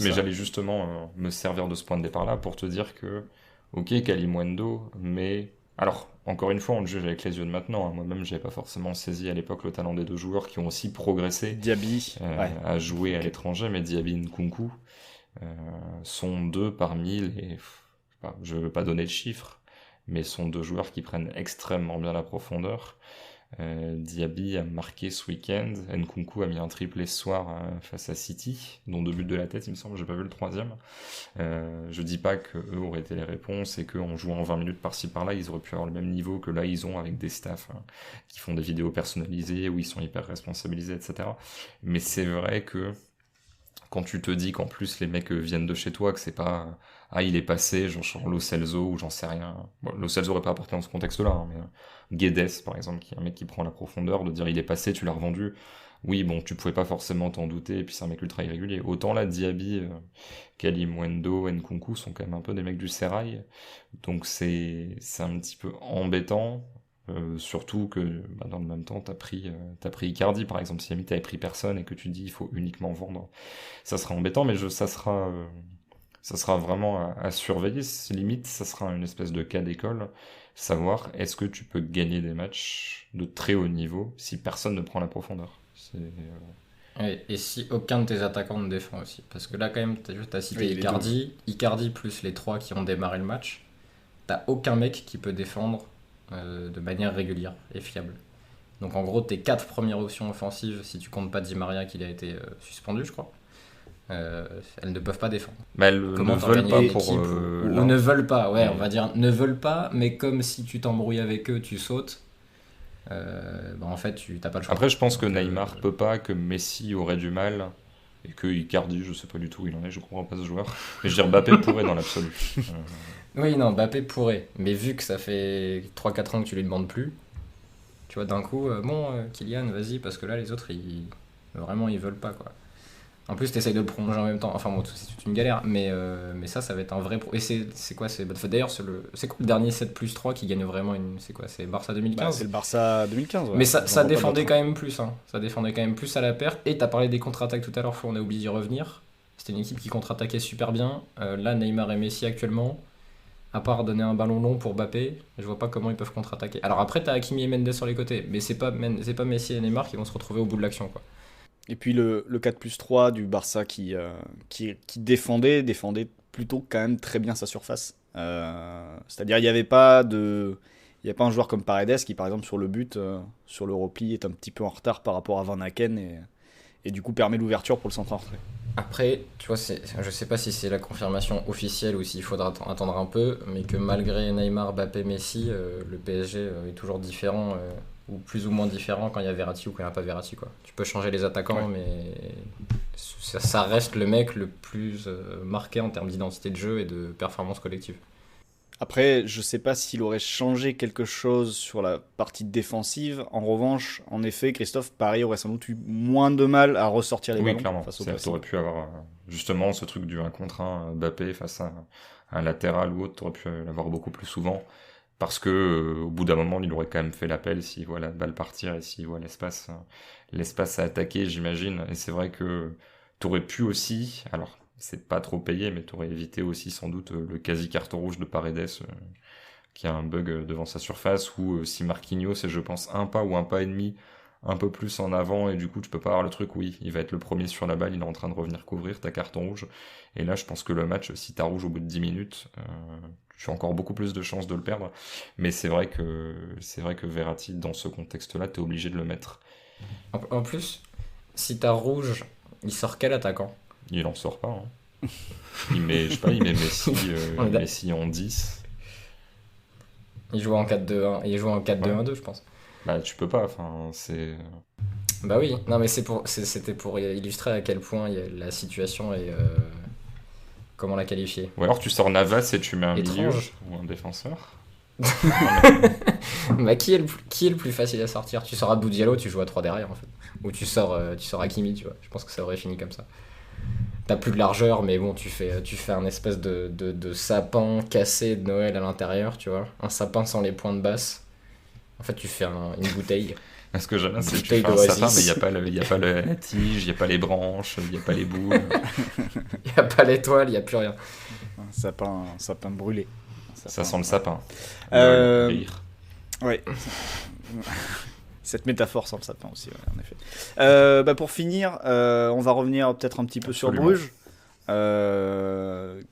mais j'allais justement me servir de ce point de départ-là pour te dire que ok, Kalimundo, mais... Alors, encore une fois, on le juge avec les yeux de maintenant. Moi-même, je n'avais pas forcément saisi à l'époque le talent des 2 joueurs qui ont aussi progressé Diaby, à jouer à l'étranger, mais Diaby et Nkunku sont 2 parmi les... Je ne veux pas donner de chiffres, mais sont 2 joueurs qui prennent extrêmement bien la profondeur. Diaby a marqué ce week-end, Nkunku a mis un triplé ce soir face à City, dont 2 buts de la tête il me semble, j'ai pas vu le 3e. Je dis pas qu'eux auraient été les réponses et qu'en jouant 20 minutes par-ci par-là ils auraient pu avoir le même niveau que là ils ont avec des staffs qui font des vidéos personnalisées où ils sont hyper responsabilisés, etc. Mais c'est vrai que quand tu te dis qu'en plus les mecs viennent de chez toi, que c'est pas il est passé, genre Lo Celso ou j'en sais rien. Bon, Lo Celso aurait pas apporté dans ce contexte-là, hein, mais Guedes par exemple, qui est un mec qui prend la profondeur, de dire il est passé, tu l'as revendu. Oui, bon, tu pouvais pas forcément t'en douter, et puis c'est un mec ultra irrégulier. Autant là, Diaby, Kalimuendo, Nkunku sont quand même un peu des mecs du sérail, donc c'est un petit peu embêtant. Surtout que dans le même temps t'as pris Icardi par exemple. Si t'avais pris personne et que tu dis il faut uniquement vendre, ça sera embêtant, mais ça sera vraiment à surveiller. Limite ça sera une espèce de cas d'école, savoir est-ce que tu peux gagner des matchs de très haut niveau si personne ne prend la profondeur. Et si aucun de tes attaquants ne défend aussi, parce que là quand même t'as cité Icardi plus les 3 qui ont démarré le match, t'as aucun mec qui peut défendre de manière régulière et fiable. Donc en gros tes 4 premières options offensives, si tu comptes pas Di Maria qui a été suspendu je crois, elles ne peuvent pas défendre. Mais elles ne veulent pas pour ou ne veulent pas, on va dire ne veulent pas, mais comme si tu t'embrouilles avec eux tu sautes, en fait tu t'as pas le choix. Après je pense que Neymar peut pas, que Messi aurait du mal, et que Icardi, je sais pas du tout où il en est, je comprends pas ce joueur, mais je veux dire Mbappé pourrait dans l'absolu. Oui, non, Mbappé pourrait. Mais vu que ça fait 3-4 ans que tu lui demandes plus, tu vois, d'un coup, Kylian, vas-y, parce que là, les autres, vraiment, ils veulent pas, quoi. En plus, t'essayes de le prolonger en même temps. Enfin bon, c'est toute une galère, mais ça va être un vrai... Et c'est quoi d'ailleurs, c'est quoi le dernier 7+3 qui gagne vraiment une... C'est quoi, c'est Barça 2015 C'est le Barça 2015, ouais. Mais ça défendait quand même plus, hein. Ça défendait quand même plus à la perte. Et t'as parlé des contre-attaques tout à l'heure, on a oublié d'y revenir. C'était une équipe qui contre-attaquait super bien. Là, Neymar et Messi actuellement... À part donner un ballon long pour Mbappé, je vois pas comment ils peuvent contre-attaquer. Alors après, t'as Hakimi et Mendes sur les côtés, mais c'est pas Messi et Neymar qui vont se retrouver au bout de l'action, quoi. Et puis le 4+3 du Barça qui défendait plutôt quand même très bien sa surface. C'est-à-dire il n'y avait pas un joueur comme Paredes qui par exemple sur le but, sur le repli est un petit peu en retard par rapport à Van Aken et du coup permet l'ouverture pour le centre en retrait. Après, tu vois, je sais pas si c'est la confirmation officielle ou s'il faudra attendre un peu, mais que malgré Neymar, Mbappé, Messi, le PSG est toujours différent, ou plus ou moins différent quand il y a Verratti ou quand il n'y a pas Verratti, quoi. Tu peux changer les attaquants, mais ça reste le mec le plus marqué en termes d'identité de jeu et de performance collective. Après, je sais pas s'il aurait changé quelque chose sur la partie défensive. En revanche, en effet, Christophe, Paris aurait sans doute eu moins de mal à ressortir les ballons. Oui, clairement. Face au Tu aurais pu avoir justement ce truc du 1 contre 1 Mbappé face à un latéral ou autre, tu aurais pu l'avoir beaucoup plus souvent. Parce que au bout d'un moment, il aurait quand même fait l'appel s'il voit la balle partir et s'il voit l'espace à attaquer, j'imagine. Et c'est vrai que tu aurais pu aussi... Alors, c'est pas trop payé, mais t'aurais évité aussi sans doute le quasi carton rouge de Paredes qui a un bug devant sa surface, ou si Marquinhos c'est je pense un pas ou un pas et demi un peu plus en avant, et du coup tu peux pas avoir le truc, oui, il va être le premier sur la balle, il est en train de revenir couvrir, ta carton rouge, et là je pense que le match, si t'as rouge au bout de 10 minutes, tu as encore beaucoup plus de chances de le perdre, mais c'est vrai que Verratti, dans ce contexte-là, t'es obligé de le mettre. En plus, si t'as rouge, il sort quel attaquant ? Il en sort pas, hein. Il met Messi en 10. Il joue en 4-2-1, il joue en 4-2-1-2, je pense. Bah tu peux pas, enfin c'est... Bah oui, non mais c'était pour illustrer à quel point la situation est... comment la qualifier. Ou alors tu sors Navas et tu mets un Étrange. milieu ou un défenseur. Bah qui est le plus facile à sortir ? Tu sors Abdou Diallo, tu joues à 3 derrière en fait. Ou tu sors Hakimi, tu vois. Je pense que ça aurait fini comme ça. T'as plus de largeur, mais bon, tu fais un espèce de sapin cassé de Noël à l'intérieur, tu vois. Un sapin sans les pointes basses. En fait, tu fais une bouteille. Ce que j'aime bien, c'est que tu fais un sapin, mais il n'y a pas la tige, il n'y a pas les branches, il n'y a pas les boules. Il n'y a pas l'étoile, il n'y a plus rien. Un sapin brûlé. Ça sent le sapin. Rire. Ouais. Cette métaphore sans le sapin aussi, ouais, en effet. Pour finir, on va revenir peut-être un petit peu sur Bruges.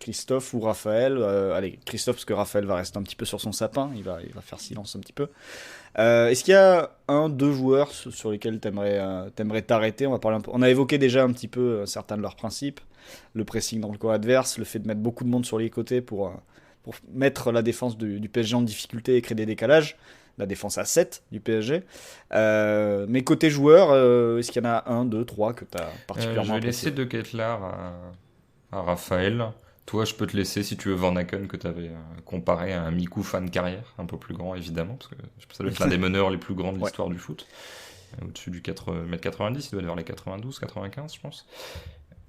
Christophe ou Raphaël. Allez, Christophe, parce que Raphaël va rester un petit peu sur son sapin. Il va faire silence un petit peu. Est-ce qu'il y a 2 joueurs sur lesquels t'aimerais t'arrêter ? On a évoqué déjà un petit peu certains de leurs principes. Le pressing dans le camp adverse, le fait de mettre beaucoup de monde sur les côtés pour mettre la défense du PSG en difficulté et créer des décalages. la défense à 7 du PSG. Mais côté joueur, est-ce qu'il y en a 1, 2, 3 que tu as particulièrement Je vais apprécié? laisser De Ketelaere à Raphaël. Toi, je peux te laisser, si tu veux, Van Aken, que tu avais comparé à un Miku fan carrière, un peu plus grand, évidemment, parce que je pense que ça doit être l'un des meneurs les plus grands de Ouais. l'histoire du foot. Au-dessus du 90, il doit être vers les 92, 95, je pense.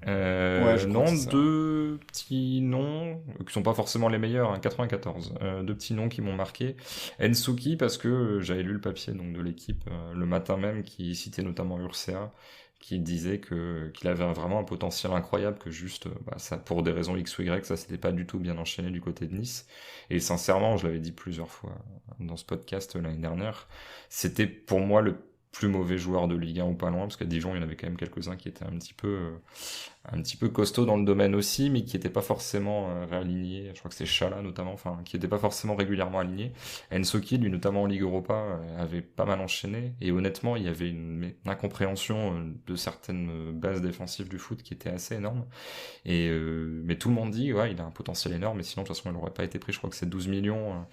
Ouais, je crois Non, que c'est ça. deux petits noms qui sont pas forcément les meilleurs, hein, 94. Deux petits noms qui m'ont marqué. Ensuki, parce que j'avais lu le papier donc, de l'équipe le matin même, qui citait notamment Urcea, qui disait qu'il avait vraiment un potentiel incroyable, que juste, ça, pour des raisons X ou Y, ça s'était pas du tout bien enchaîné du côté de Nice. Et sincèrement, je l'avais dit plusieurs fois dans ce podcast l'année dernière, c'était pour moi le plus mauvais joueur de Ligue 1 ou pas loin, parce qu'à Dijon, il y en avait quand même quelques-uns qui étaient un petit peu costaud dans le domaine aussi, mais qui n'étaient pas forcément réalignés. Je crois que c'est Chala notamment, enfin, qui n'étaient pas forcément régulièrement alignés. Ensoki, lui, notamment en Ligue Europa, avait pas mal enchaîné, et honnêtement, il y avait une incompréhension de certaines bases défensives du foot qui était assez énorme. Mais tout le monde dit, ouais, il a un potentiel énorme, mais sinon, de toute façon, il n'aurait pas été pris. Je crois que c'est 12 millions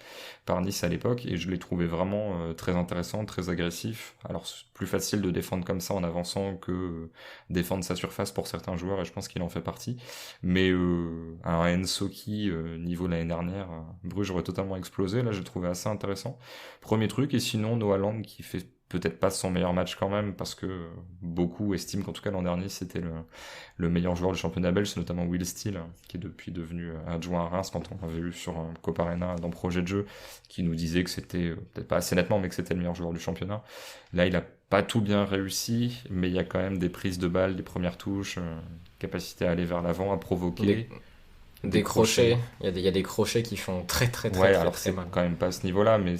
par Nice à l'époque, et je l'ai trouvé vraiment très intéressant, très agressif. Alors, c'est plus facile de défendre comme ça en avançant que défendre sa surface pour certains joueurs, et je pense qu'il en fait partie. Mais un Ensoki niveau l'année dernière, Bruges aurait totalement explosé. Là, j'ai trouvé assez intéressant. Premier truc, et sinon, Noah Lang qui fait peut-être pas son meilleur match quand même, parce que beaucoup estiment qu'en tout cas l'an dernier c'était le meilleur joueur du championnat belge, notamment Will Steele, qui est depuis devenu adjoint à Reims, quand on l'avait eu sur Coparena dans Projet de jeu, qui nous disait que c'était, peut-être pas assez nettement, mais que c'était le meilleur joueur du championnat. Là, il a pas tout bien réussi, mais il y a quand même des prises de balles, des premières touches, capacité à aller vers l'avant, à provoquer. Des crochets, il y a des crochets qui font très très très Ouais, très, alors très c'est mal. quand même pas à ce niveau-là, mais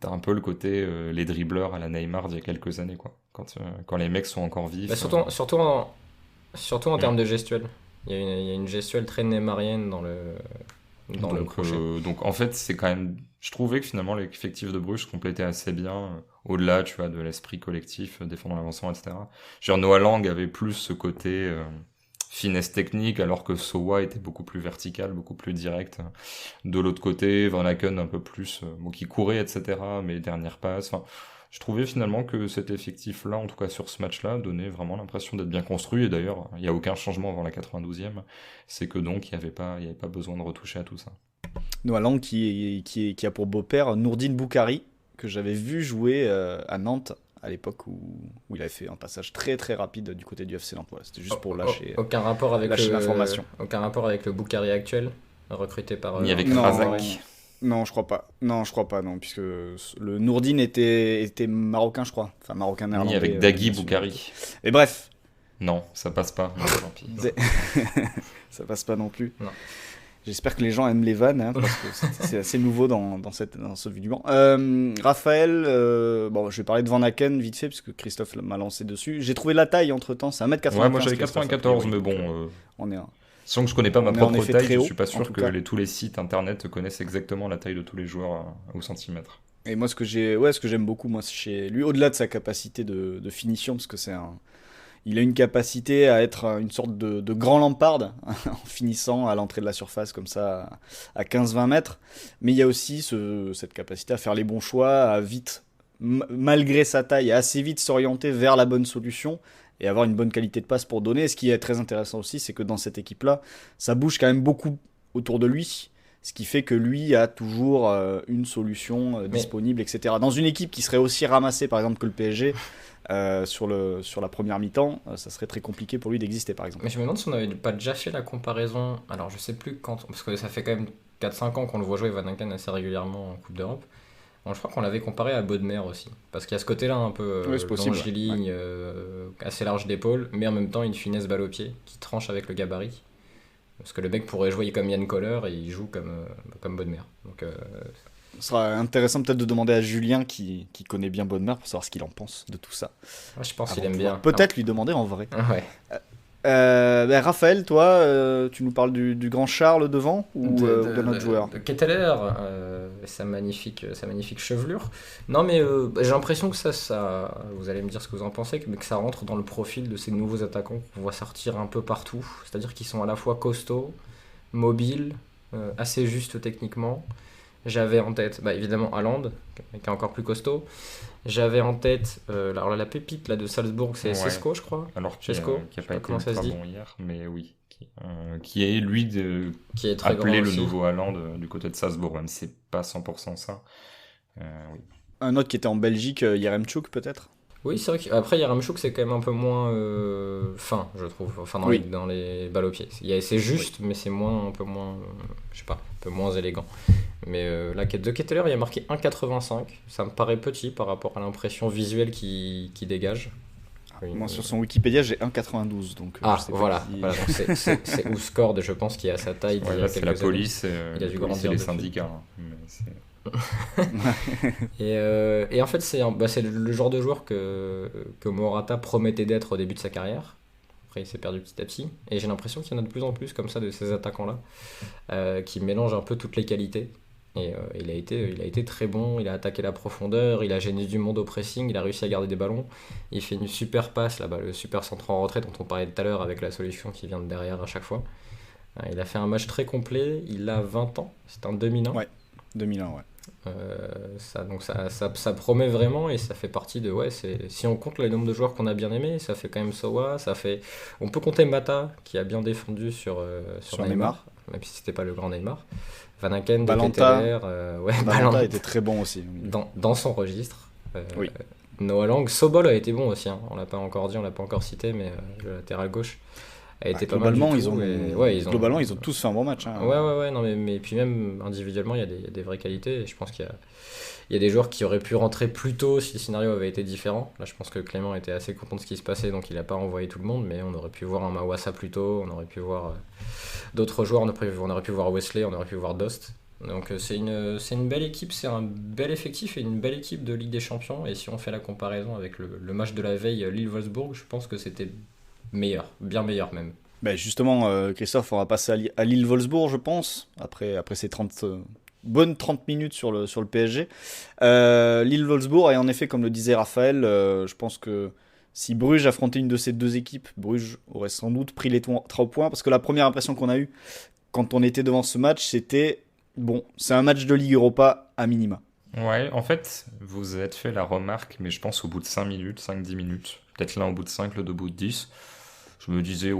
t'as un peu le côté les dribbleurs à la Neymar d'il y a quelques années, quoi. Quand les mecs sont encore vifs. Bah, surtout en termes de gestuelle. Il y a une gestuelle très neymarienne dans le crochet. Donc en fait, c'est quand même. Je trouvais que finalement l'effectif de Bruges se complétait assez bien, au-delà, tu vois, de l'esprit collectif, défendant l'avancement, etc. Genre Noah Lang avait plus ce côté finesse technique, alors que Sowa était beaucoup plus vertical, beaucoup plus direct. De l'autre côté, Van Aken un peu plus, qui courait, etc., mais dernière passe. Enfin, je trouvais finalement que cet effectif-là, en tout cas sur ce match-là, donnait vraiment l'impression d'être bien construit. Et d'ailleurs, il n'y a aucun changement avant la 92e. C'est que donc, il n'y avait pas besoin de retoucher à tout ça. Noah Lang qui a pour beau-père Nourdine Boukari, que j'avais vu jouer à Nantes à l'époque où il avait fait un passage très très rapide du côté du FC Nantes. Voilà, c'était juste pour lâcher l'information. Aucun rapport avec le Boukari actuel, recruté par... Ni avec Non, Razak. non, je crois pas. Non, puisque le Nourdine était marocain, je crois. Enfin, marocain néerlandais. Ni avec Dagui Boukari. Et bref. Non, ça passe pas. Non, tant pis. Ça passe pas non plus. Non. J'espère que les gens aiment les vannes, hein, parce que c'est assez nouveau dans ce Vue du banc. Raphaël, bon, je vais parler de Van Aken vite fait, parce que Christophe m'a lancé dessus. J'ai trouvé la taille entre-temps, c'est 1m95. Ouais, moi j'avais Christophe, 94, a priori, mais donc, bon... on est Sans que je connais pas ma on est en propre effet taille, très je haut, suis pas en sûr tout que cas. tous les sites internet connaissent exactement la taille de tous les joueurs au centimètre. Et moi, ce que j'aime beaucoup, moi, chez lui, au-delà de sa capacité de finition, parce que il a une capacité à être une sorte de grand Lampard en finissant à l'entrée de la surface comme ça à 15-20 mètres. Mais il y a aussi cette capacité à faire les bons choix, à vite, malgré sa taille, assez vite s'orienter vers la bonne solution et avoir une bonne qualité de passe pour donner. Et ce qui est très intéressant aussi, c'est que dans cette équipe-là, ça bouge quand même beaucoup autour de lui. Ce qui fait que lui a toujours une solution disponible, etc. Dans une équipe qui serait aussi ramassée, par exemple, que le PSG, sur la première mi-temps, ça serait très compliqué pour lui d'exister, par exemple. Mais je me demande si on n'avait pas déjà fait la comparaison. Alors, je sais plus quand, parce que ça fait quand même 4-5 ans qu'on le voit jouer Van Aken assez régulièrement en Coupe d'Europe. Bon, je crois qu'on l'avait comparé à Bodmer aussi. Parce qu'il y a ce côté-là un peu Oui, c'est possible, longiligne, assez large d'épaule, mais en même temps une finesse balle au pied qui tranche avec le gabarit. Parce que le mec pourrait jouer comme Yann Koller et il joue comme Bodmer. Donc, ce sera intéressant peut-être de demander à Julien qui connaît bien Bodmer pour savoir ce qu'il en pense de tout ça. je pense qu'il Avant aime de bien. pouvoir peut-être lui demander en vrai. Ouais. Raphaël, toi, tu nous parles du grand Charles devant ou de notre joueur de Ketteler, sa magnifique chevelure. Non, mais j'ai l'impression que ça, vous allez me dire ce que vous en pensez, mais que ça rentre dans le profil de ces nouveaux attaquants qu'on voit sortir un peu partout. C'est-à-dire qu'ils sont à la fois costauds, mobiles, assez justes techniquement. J'avais en tête, évidemment, Haaland, qui est encore plus costaud. J'avais en tête, alors là, la pépite là, de Salzbourg, c'est Šeško, je crois. Alors qui n'a pas été comment ça se dit. bon hier, mais oui. Qui est, lui, qui est très appelé grand le aussi. nouveau Haaland du côté de Salzbourg, même si c'est pas 100% ça. Oui. Un autre qui était en Belgique, Yaremchuk peut-être. Oui, c'est vrai qu'après Yaremchuk c'est quand même un peu moins fin, je trouve, enfin dans les balles au pied. C'est juste, mais c'est un peu moins, je sais pas, un peu moins élégant. Mais là, De Ketteler, il a marqué 1,85. Ça me paraît petit par rapport à l'impression visuelle qui dégage. Moi, sur son Wikipédia, j'ai 1,92. Donc, voilà. Donc c'est Ouscord, je pense, qui est à sa taille. Là, c'est la police, il a dû grandir les syndicats. Et en fait, c'est le genre de joueur que Morata promettait d'être au début de sa carrière. Après, il s'est perdu petit à petit. Et j'ai l'impression qu'il y en a de plus en plus comme ça de ces attaquants-là, qui mélangent un peu toutes les qualités. Et il a été très bon, il a attaqué la profondeur, il a gêné du monde au pressing, il a réussi à garder des ballons. Il fait une super passe, là-bas, le super centre en retrait dont on parlait tout à l'heure avec la solution qui vient de derrière à chaque fois. Il a fait un match très complet, il a 20 ans, c'est un 2001. Ouais, 2001, ouais. Ça promet vraiment et ça fait partie de si on compte le nombre de joueurs qu'on a bien aimés, ça fait quand même Sowa, on peut compter Mata qui a bien défendu sur Neymar, même si c'était pas le grand Neymar. Van Aken, De Ketteler, Balanta était très bon aussi dans son registre. Oui. Noah Lang, Sobol a été bon aussi, hein. On l'a pas encore dit, on l'a pas encore cité, mais le latéral gauche a été pas mal du tout. Globalement, ils ont tous fait un bon match. Hein. Ouais, non, mais puis même individuellement, il y a des vraies qualités. Et je pense qu'il y a des joueurs qui auraient pu rentrer plus tôt si le scénario avait été différent. Là, je pense que Clément était assez content de ce qui se passait, donc il n'a pas envoyé tout le monde. Mais on aurait pu voir un Mawassa plus tôt, on aurait pu voir d'autres joueurs, on aurait pu voir Wesley, on aurait pu voir Dost. Donc c'est une belle équipe, c'est un bel effectif et une belle équipe de Ligue des Champions. Et si on fait la comparaison avec le match de la veille Lille-Wolfsburg, je pense que c'était meilleur, bien meilleur même. Ben justement, Christophe, on va passer à Lille-Wolfsburg, je pense, après ces bonnes 30 minutes sur le PSG. Lille-Wolfsburg, et en effet, comme le disait Raphaël, je pense que si Bruges affrontait une de ces deux équipes, Bruges aurait sans doute pris les 3 points, parce que la première impression qu'on a eue quand on était devant ce match, c'était, bon, c'est un match de Ligue Europa à minima. Ouais, en fait, vous avez fait la remarque, mais je pense au bout de 5 minutes, 5-10 minutes, peut-être l'un au bout de 5, l'autre au bout de 10, je me disais,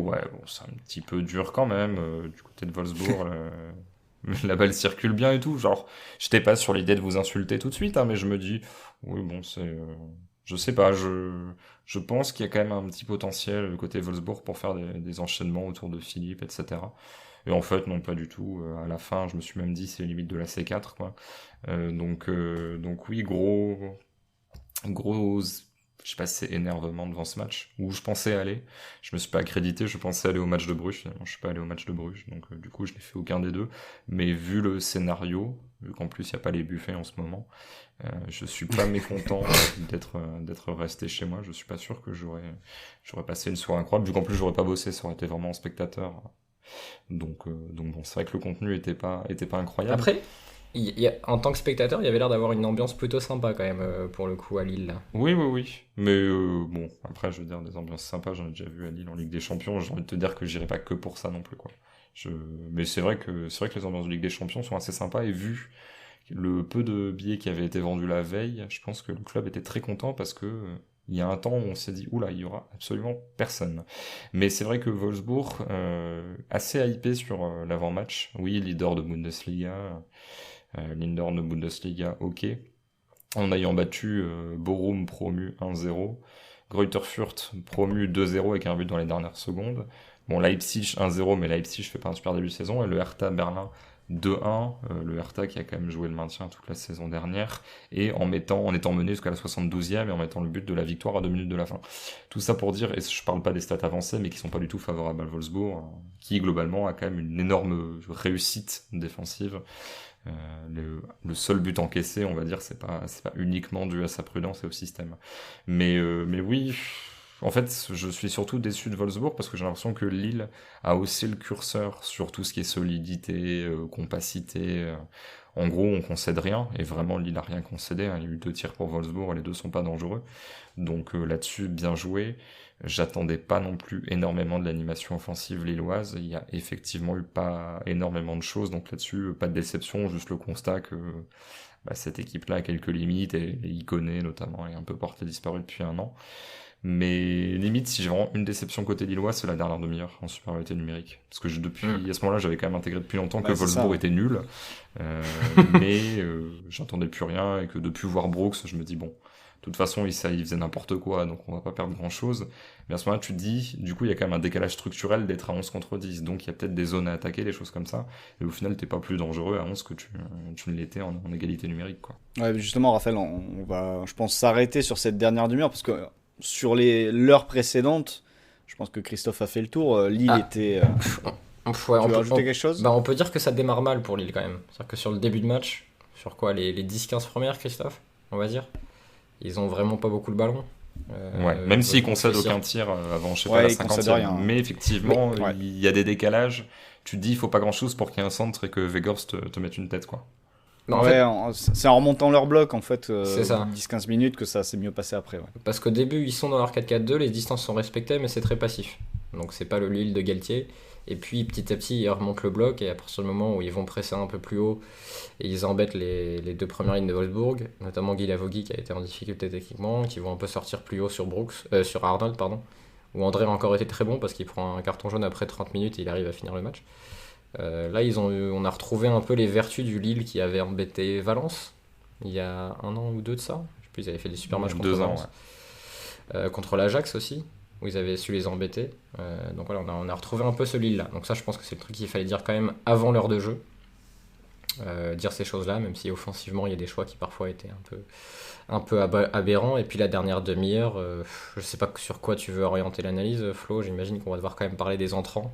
c'est un petit peu dur quand même, du côté de Wolfsburg, la balle circule bien et tout, genre, j'étais pas sur l'idée de vous insulter tout de suite, hein, mais je me dis, oui, bon, je sais pas, je pense qu'il y a quand même un petit potentiel côté Wolfsburg pour faire des enchaînements autour de Philippe, etc. Et en fait, non, pas du tout. À la fin, je me suis même dit, c'est limite de la C4, quoi. Donc oui, gros, je sais pas si c'est énervement devant ce match, où je pensais aller. Je me suis pas accrédité, je pensais aller au match de Bruges, finalement je suis pas allé au match de Bruges, donc du coup je n'ai fait aucun des deux. Mais vu le scénario, vu qu'en plus il n'y a pas les buffets en ce moment, je suis pas mécontent d'être resté chez moi. Je suis pas sûr que j'aurais passé une soirée incroyable, vu qu'en plus j'aurais pas bossé, ça aurait été vraiment en spectateur. Donc bon, c'est vrai que le contenu était pas incroyable. Après, en tant que spectateur, il y avait l'air d'avoir une ambiance plutôt sympa quand même pour le coup à Lille. Là. Oui. Mais bon, après, je veux dire, des ambiances sympas, j'en ai déjà vu à Lille en Ligue des Champions. J'ai envie de te dire que j'irai pas que pour ça non plus, quoi. Mais c'est vrai que les ambiances de Ligue des Champions sont assez sympas, et vu le peu de billets qui avaient été vendus la veille, je pense que le club était très content, parce que il y a un temps où on s'est dit, oula, il y aura absolument personne. Mais c'est vrai que Wolfsburg, assez hypé sur l'avant-match. Oui, leader de Bundesliga. Lindor de Bundesliga, ok. En ayant battu Bochum promu 1-0, Greuther Fürth promu 2-0 avec un but dans les dernières secondes. Bon, Leipzig 1-0, mais Leipzig fait pas un super début de saison. Et le Hertha Berlin 2-1, le Hertha qui a quand même joué le maintien toute la saison dernière, et en étant mené jusqu'à la 72e et en mettant le but de la victoire à 2 minutes de la fin. Tout ça pour dire, et je parle pas des stats avancées, mais qui sont pas du tout favorables à Wolfsburg, qui globalement a quand même une énorme réussite défensive. Le seul but encaissé, on va dire, c'est pas uniquement dû à sa prudence et au système. Mais oui, En fait, je suis surtout déçu de Wolfsburg parce que j'ai l'impression que Lille a haussé le curseur sur tout ce qui est solidité, compacité. En gros, on concède rien, et vraiment Lille a rien concédé, hein. Il y a eu 2 tirs pour Wolfsburg et les 2 sont pas dangereux. Donc là-dessus, bien joué. J'attendais pas non plus énormément de l'animation offensive lilloise. Il y a effectivement eu pas énormément de choses, donc là-dessus, pas de déception, juste le constat que cette équipe-là a quelques limites, et Iconé notamment est un peu porté disparu depuis un an. Mais limite, si j'ai vraiment une déception côté lillois, c'est la dernière demi-heure en supériorité numérique. Parce que depuis à ce moment-là, j'avais quand même intégré depuis longtemps que Wolfsburg était nul. Mais j'entendais plus rien, et que depuis voir Brooks, je me dis bon, de toute façon, il faisait n'importe quoi, donc on va pas perdre grand-chose. Mais à ce moment-là, tu te dis, du coup, il y a quand même un décalage structurel d'être à 11 contre 10. Donc il y a peut-être des zones à attaquer, des choses comme ça. Et au final, t'es pas plus dangereux à 11 que tu ne l'étais en égalité numérique, quoi. Ouais, justement, Raphaël, on va, je pense, s'arrêter sur cette dernière demi-heure, parce que sur l'heure précédente, je pense que Christophe a fait le tour. Lille était. Ouais, tu veux rajouter quelque chose ? On peut dire que ça démarre mal pour Lille quand même. C'est-à-dire que sur le début de match, sur quoi, les 10-15 premières, Christophe, on va dire, ils ont vraiment pas beaucoup le ballon. Même s'ils concèdent aucun tir avant, je sais pas, la 50e. Mais effectivement, il y a des décalages. Tu te dis, il faut pas grand-chose pour qu'il y ait un centre et que Weghorst te mette une tête, quoi. Non, c'est en remontant leur bloc en fait, c'est ça. 10-15 minutes que ça s'est mieux passé après. Ouais. Parce qu'au début, ils sont dans leur 4-4-2, les distances sont respectées, mais c'est très passif. Donc c'est pas le Lille de Galtier. Et puis petit à petit, ils remontent le bloc, et à partir du moment où ils vont presser un peu plus haut, et ils embêtent les 2 premières lignes de Wolfsburg, notamment Guy Lavogui qui a été en difficulté techniquement, qui vont un peu sortir plus haut sur sur Arnold, où André a encore été très bon parce qu'il prend un carton jaune après 30 minutes et il arrive à finir le match. Là, on a retrouvé un peu les vertus du Lille qui avait embêté Valence il y a 1 an ou 2 de ça. Je sais plus, ils avaient fait des super matchs contre Valence. Contre l'Ajax aussi, où ils avaient su les embêter. Donc voilà, on a retrouvé un peu ce Lille-là. Donc ça, je pense que c'est le truc qu'il fallait dire quand même avant l'heure de jeu. Dire ces choses-là, même si offensivement, il y a des choix qui parfois étaient un peu aberrants. Et puis la dernière demi-heure, je sais pas sur quoi tu veux orienter l'analyse, Flo. J'imagine qu'on va devoir quand même parler des entrants.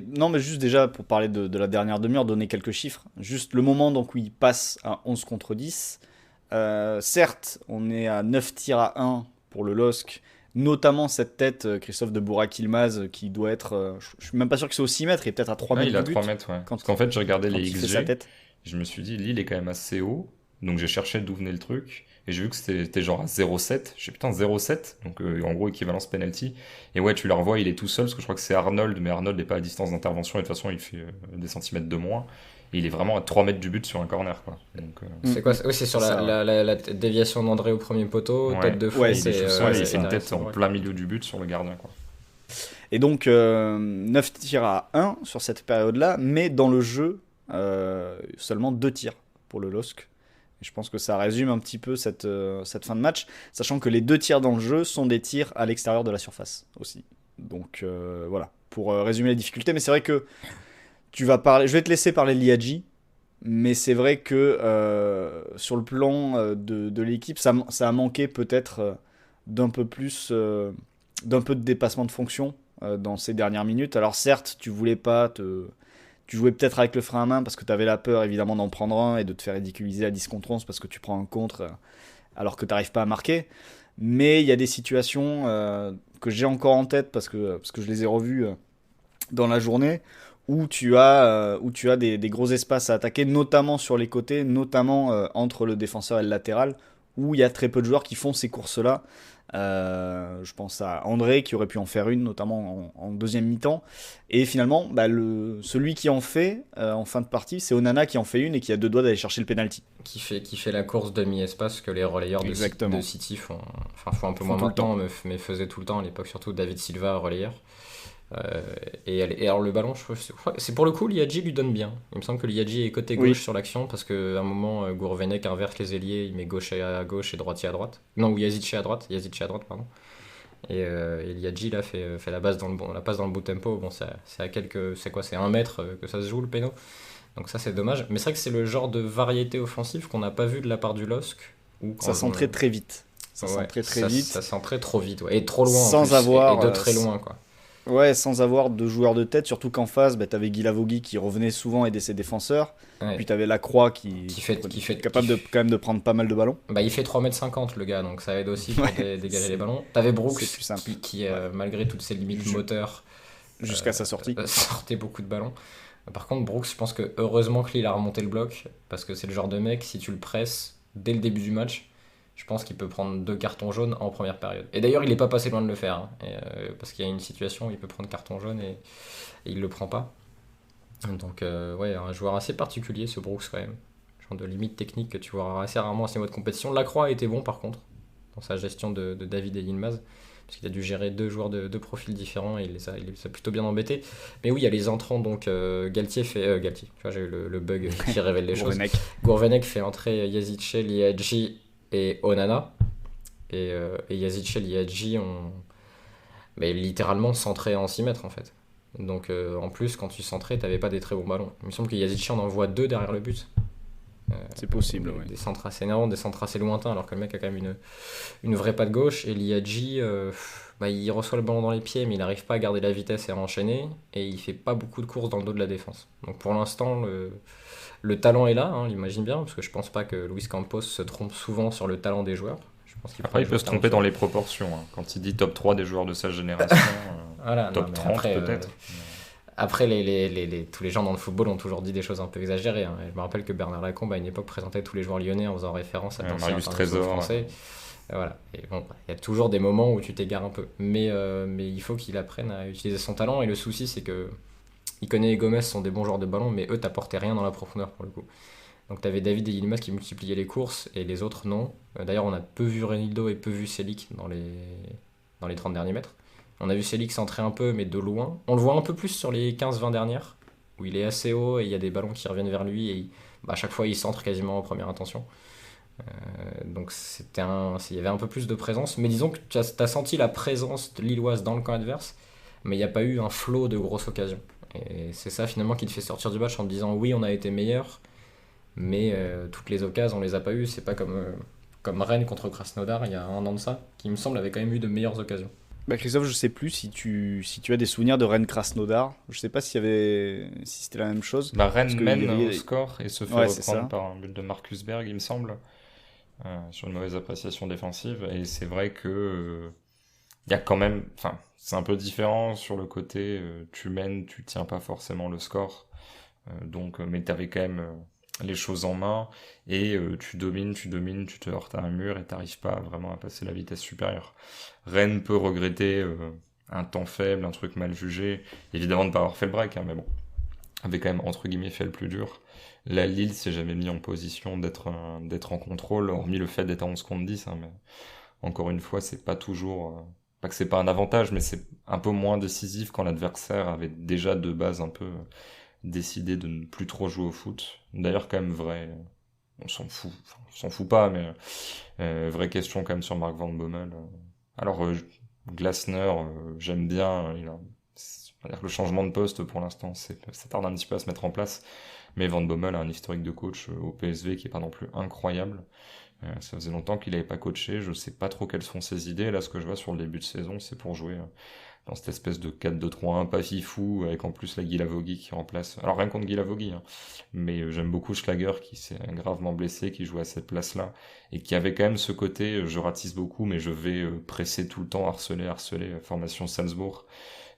Non, mais juste déjà pour parler de la dernière demi-heure, donner quelques chiffres. Juste le moment donc, où il passe à 11 contre 10. Certes, on est à 9 tirs à 1 pour le LOSC, notamment cette tête, Christophe, de Burak Yılmaz, qui doit être. Je suis même pas sûr que c'est au 6 mètres, il est peut-être à 3 mètres. Il a 3 mètres, ouais. Parce qu'en fait, j'ai regardé les XG, je me suis dit, Lille est quand même assez haut, donc j'ai cherché d'où venait le truc. Et j'ai vu que c'était genre à 0,7. J'ai dit putain, 0,7. Donc en gros, équivalence penalty. Et ouais, tu la revois, il est tout seul, parce que je crois que c'est Arnold, mais Arnold n'est pas à distance d'intervention, et de toute façon, il fait des centimètres de moins. Et il est vraiment à 3 mètres du but sur un corner, quoi. Donc, c'est quoi ? Oui, c'est sur la déviation d'André au premier poteau, tête de fou. C'est une tête en plein milieu du but sur le gardien, quoi. Et donc, 9 tirs à 1 sur cette période-là, mais dans le jeu, seulement 2 tirs pour le LOSC. Je pense que ça résume un petit peu cette fin de match, sachant que les 2 tirs dans le jeu sont des tirs à l'extérieur de la surface aussi. Donc voilà, pour résumer les difficultés. Mais c'est vrai que je vais te laisser parler de Liadji, mais c'est vrai que sur le plan de l'équipe, ça a manqué peut-être d'un peu de dépassement de fonction dans ces dernières minutes. Alors certes, tu jouais peut-être avec le frein à main parce que tu avais la peur évidemment d'en prendre un et de te faire ridiculiser à 10 contre 11 parce que tu prends un contre alors que tu n'arrives pas à marquer. Mais il y a des situations que j'ai encore en tête parce que je les ai revues dans la journée où tu as des gros espaces à attaquer, notamment sur les côtés, notamment entre le défenseur et le latéral, où il y a très peu de joueurs qui font ces courses-là. Je pense à André qui aurait pu en faire une, notamment en deuxième mi-temps. Et finalement, celui qui en fait en fin de partie, c'est Onana qui en fait une et qui a 2 doigts d'aller chercher le penalty. Qui fait la course demi-espace que les relayeurs de City font un peu moins maintenant, mais faisaient tout le temps à l'époque, surtout David Silva, relayeur. Et alors le ballon, je crois, c'est pour le coup, Liadji lui donne bien. Il me semble que Liadji est côté gauche sur l'action parce qu'à un moment, Gourvenec inverse les ailiers, il met gauche à gauche et droitier à droite. Non, ou Yazidche à droite, pardon. Et Liadji là fait la passe dans le bon tempo. Bon, c'est à c'est 1 mètre que ça se joue le péno. Donc ça c'est dommage. Mais c'est vrai que c'est le genre de variété offensive qu'on n'a pas vu de la part du LOSC. Ça centrait très vite. Ça centrait trop vite, ouais. Et trop loin. Sans avoir. Et de très loin, quoi. Ouais, sans avoir de joueur de tête, surtout qu'en face, t'avais Guy Lavogui qui revenait souvent aider ses défenseurs. Ouais. Puis t'avais Lacroix qui Qui capable de quand même de prendre pas mal de ballons. Bah, il fait 3,50 m le gars, donc ça aide aussi pour dégager les ballons. T'avais Brooks C'est plus simple. qui malgré toutes ses limites moteurs, Jusqu'à sa sortie. sortait beaucoup de ballons. Par contre, Brooks, je pense que heureusement que il a remonté le bloc, parce que c'est le genre de mec, si tu le presses dès le début du match, je pense qu'il peut prendre 2 cartons jaunes en première période. Et d'ailleurs, il n'est pas passé loin de le faire, hein. Parce qu'il y a une situation où il peut prendre carton jaune et il le prend pas. Donc, ouais, un joueur assez particulier, ce Brooks, quand même. Genre de limite technique que tu vois assez rarement à ces modes de compétition. Lacroix a été bon, par contre, dans sa gestion de David et Yilmaz, parce qu'il a dû gérer 2 joueurs de 2 profils différents et il les a plutôt bien embêtés. Mais oui, il y a les entrants, donc Galtier fait... Galtier, tu vois, j'ai eu le bug qui révèle les choses. Gourvenec fait entrer Yazice, Liadji et Onana. Et Yazice, Liadji ont littéralement centré en 6 mètres, en fait. Donc en plus, quand tu centrais, t'avais pas des très bons ballons. Il me semble que Yazice en envoie 2 derrière le but. C'est possible, des, ouais. Des centres assez énervants, des centres assez lointains, alors que le mec a quand même une vraie patte gauche. Et Liadji, il reçoit le ballon dans les pieds, mais il n'arrive pas à garder la vitesse et à enchaîner. Et il fait pas beaucoup de courses dans le dos de la défense. Donc pour l'instant, le talent est là, hein, l'imagine bien, parce que je pense pas que Luis Campos se trompe souvent sur le talent des joueurs. Je pense Après, il peut se tromper dans les proportions. Hein. Quand il dit top 3 des joueurs de sa génération, voilà, top 30 après, peut-être. Après, tous les gens dans le football ont toujours dit des choses un peu exagérées. Hein. Je me rappelle que Bernard Lacombe, à une époque, présentait tous les joueurs lyonnais en faisant référence à l'ancien Marius Trésor français. Voilà. Et bon, il y a toujours des moments où tu t'égares un peu. Mais il faut qu'il apprenne à utiliser son talent. Et le souci, c'est que Iconé et Gomez sont des bons joueurs de ballon, mais eux, t'apportaient rien dans la profondeur pour le coup. Donc t'avais David et Yilmaz qui multipliaient les courses et les autres non. D'ailleurs, on a peu vu Renildo et peu vu Selic dans les 30 derniers mètres. On a vu Selic centrer un peu, mais de loin. On le voit un peu plus sur les 15-20 dernières, où il est assez haut et il y a des ballons qui reviennent vers lui. Et à chaque fois, il centre quasiment en première intention. Donc il y avait un peu plus de présence. Mais disons que tu as senti la présence lilloise dans le camp adverse, mais il n'y a pas eu un flot de grosses occasions. Et c'est ça finalement qui te fait sortir du match en te disant oui, on a été meilleur, mais toutes les occasions, on les a pas eues. C'est pas comme Rennes contre Krasnodar il y a 1 an de ça, qui me semble avait quand même eu de meilleures occasions. Christophe, je sais plus si tu as des souvenirs de Rennes Krasnodar. Je sais pas si c'était la même chose. Rennes mène au score et se fait reprendre par un but de Marcus Berg, il me semble, sur une mauvaise appréciation défensive. Et c'est vrai que y a quand même, c'est un peu différent sur le côté tu mènes, tu tiens pas forcément le score, mais t'avais quand même les choses en main et tu domines, tu te heurtes à un mur et t'arrives pas vraiment à passer la vitesse supérieure. Rennes peut regretter un temps faible, un truc mal jugé, évidemment de ne pas avoir fait le break, hein, mais bon, avait quand même entre guillemets fait le plus dur. La Lille s'est jamais mis en position d'être en contrôle, hormis le fait d'être à 11 contre 10, hein, mais encore une fois, c'est pas toujours, pas que c'est pas un avantage, mais c'est un peu moins décisif quand l'adversaire avait déjà de base un peu décidé de ne plus trop jouer au foot. D'ailleurs, quand même vrai, on s'en fout pas, mais vraie question quand même sur Mark Van Bommel. Alors Glasner, j'aime bien, c'est-à-dire que le changement de poste pour l'instant, ça tarde un petit peu à se mettre en place, mais Van Bommel a un historique de coach au PSV qui est pas non plus incroyable. Ça faisait longtemps qu'il n'avait pas coaché, je sais pas trop quelles sont ses idées. Là, ce que je vois sur le début de saison, c'est pour jouer dans cette espèce de 4-2-3-1 pas fifou, avec en plus la Guy Lavogui qui remplace. Alors rien contre Guy Lavogui, hein, mais j'aime beaucoup Schlager qui s'est gravement blessé, qui joue à cette place-là, et qui avait quand même ce côté, je ratisse beaucoup, mais je vais presser tout le temps, harceler, formation Salzbourg.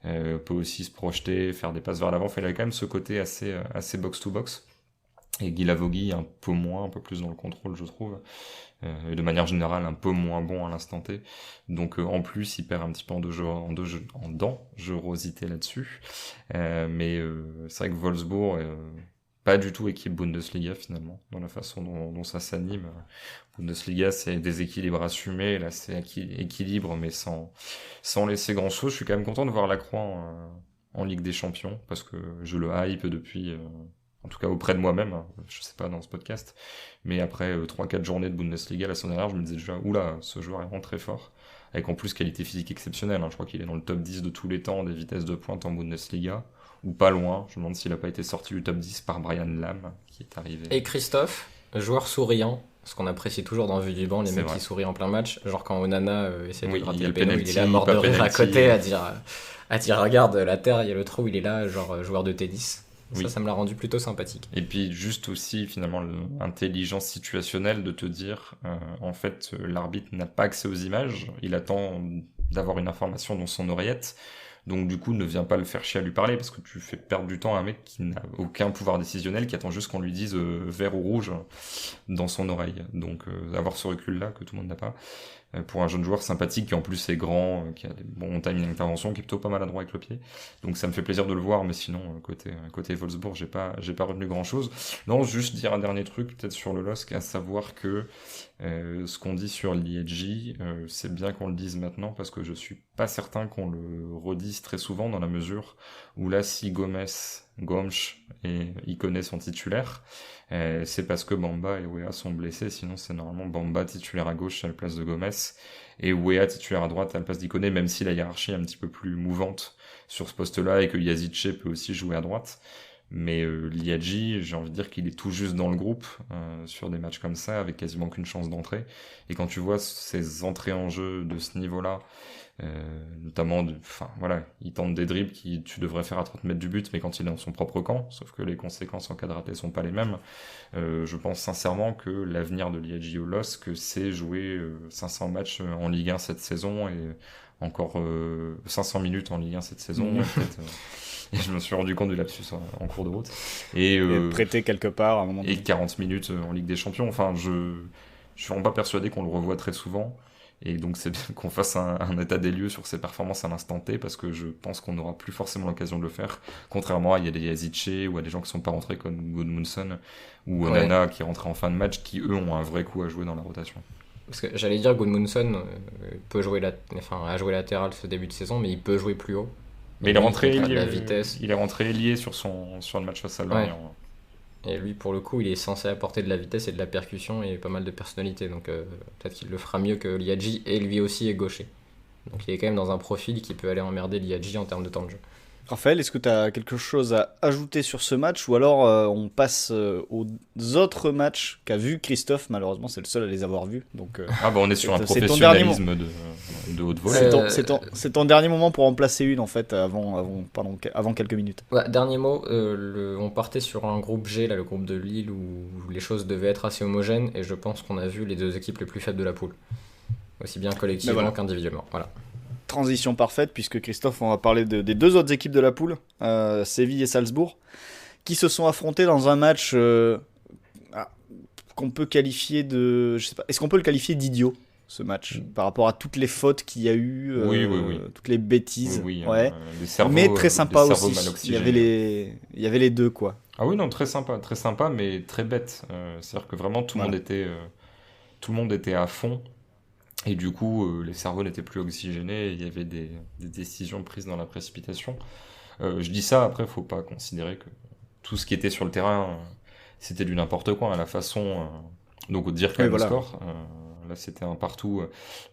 Peut aussi se projeter, faire des passes vers l'avant. Il avait quand même ce côté assez box-to-box. Et Guy Lavogui un peu plus dans le contrôle, je trouve. Et de manière générale, un peu moins bon à l'instant T. Donc en plus, il perd un petit peu en dangerosité là-dessus. Mais c'est vrai que Wolfsburg, pas du tout équipe Bundesliga finalement, dans la façon dont ça s'anime. Bundesliga, c'est déséquilibre assumé, là c'est équilibre, mais sans laisser grand-chose. Je suis quand même content de voir Lacroix en Ligue des Champions, parce que je le hype depuis... en tout cas auprès de moi-même, hein, je sais pas dans ce podcast, mais après 3-4 journées de Bundesliga la semaine dernière, je me disais déjà, oula, ce joueur est vraiment très fort, avec en plus qualité physique exceptionnelle, hein, je crois qu'il est dans le top 10 de tous les temps des vitesses de pointe en Bundesliga, ou pas loin, je me demande s'il a pas été sorti du top 10 par Brian Lam, qui est arrivé. Et Christophe, joueur souriant, Ce qu'on apprécie toujours dans Vue du banc, les C'est mecs vrai. qui sourient en plein match, genre quand Onana essaie de Oui, gratter il y a le le péno, il est penalty, là mort de pas rire à penalty. côté à dire regarde la terre, il y a le trou, il est là, genre joueur de tennis. Oui. Ça me l'a rendu plutôt sympathique. Et puis juste aussi finalement l'intelligence situationnelle de te dire en fait l'arbitre n'a pas accès aux images, il attend d'avoir une information dans son oreillette, donc du coup ne viens pas le faire chier à lui parler parce que tu fais perdre du temps à un mec qui n'a aucun pouvoir décisionnel, qui attend juste qu'on lui dise vert ou rouge dans son oreille. Donc avoir ce recul là que tout le monde n'a pas. Pour un jeune joueur sympathique qui en plus est grand, qui a des bons timings d'intervention, qui est plutôt pas maladroit avec le pied. Donc ça me fait plaisir de le voir, mais sinon côté Wolfsburg, j'ai pas retenu grand chose. Non, juste dire un dernier truc peut-être sur le LOSC, à savoir que ce qu'on dit sur l'IEJ, c'est bien qu'on le dise maintenant parce que je suis pas certain qu'on le redise très souvent dans la mesure où là si Gomes et Ikoné sont titulaires, c'est parce que Bamba et Weah sont blessés, sinon c'est normalement Bamba titulaire à gauche à la place de Gomes et Weah titulaire à droite à la place d'Ikoné, même si la hiérarchie est un petit peu plus mouvante sur ce poste-là et que Yazice peut aussi jouer à droite. Mais Liadji, j'ai envie de dire qu'il est tout juste dans le groupe sur des matchs comme ça, avec quasiment qu'une chance d'entrée. Et quand tu vois ses entrées en jeu de ce niveau-là, notamment, il tente des dribbles qui tu devrais faire à 30 mètres du but, mais quand il est dans son propre camp, sauf que les conséquences en cas de raté sont pas les mêmes. Je pense sincèrement que l'avenir de Liadji au LOSC, c'est jouer 500 matchs en Ligue 1 cette saison et encore 500 minutes en Ligue 1 cette saison. Et peut-être, et je me suis rendu compte du lapsus en cours de route. Et prêté quelque part à un moment donné. Et 40 minutes en Ligue des Champions. Enfin, je suis vraiment pas persuadé qu'on le revoit très souvent. Et donc, c'est bien qu'on fasse un état des lieux sur ses performances à l'instant T, parce que je pense qu'on n'aura plus forcément l'occasion de le faire. Contrairement à il y a des Yazice ou à des gens qui sont pas rentrés comme Gudmundsson ou Onana qui est rentré en fin de match, qui eux ont un vrai coup à jouer dans la rotation. Parce que j'allais dire Gudmundsson peut jouer a joué latéral ce début de saison, mais il peut jouer plus haut. Mais il est rentré ailier sur le match face à Lorient. Ouais. Et lui, pour le coup, il est censé apporter de la vitesse et de la percussion et pas mal de personnalité. Donc peut-être qu'il le fera mieux que Liadji, et lui aussi est gaucher. Donc il est quand même dans un profil qui peut aller emmerder Liadji en termes de temps de jeu. Raphaël, est-ce que tu as quelque chose à ajouter sur ce match, ou alors on passe aux autres matchs qu'a vu Christophe? Malheureusement, c'est le seul à les avoir vus. Donc, on est sur un professionnalisme de haute volée. C'est ton dernier moment pour en placer une en fait avant quelques minutes. Ouais, dernier mot, on partait sur un groupe G, là, le groupe de Lille, où les choses devaient être assez homogènes, et je pense qu'on a vu les deux équipes les plus faibles de la poule. Aussi bien collectivement qu'individuellement. Voilà. Transition parfaite, puisque Christophe, on va parler des deux autres équipes de la poule, Séville et Salzbourg, qui se sont affrontés dans un match qu'on peut qualifier de... Je sais pas, est-ce qu'on peut le qualifier d'idiot, ce match, par rapport à toutes les fautes qu'il y a eu, toutes les bêtises, mais très sympa aussi. Il y avait les deux, quoi. Ah oui, non, très sympa, mais très bête. C'est-à-dire que vraiment tout le monde était à fond. Et du coup, les cerveaux n'étaient plus oxygénés, et il y avait des décisions prises dans la précipitation. Je dis ça, après, faut pas considérer que tout ce qui était sur le terrain, c'était du n'importe quoi, à la façon... donc, dire quand même le score. Là, c'était un partout,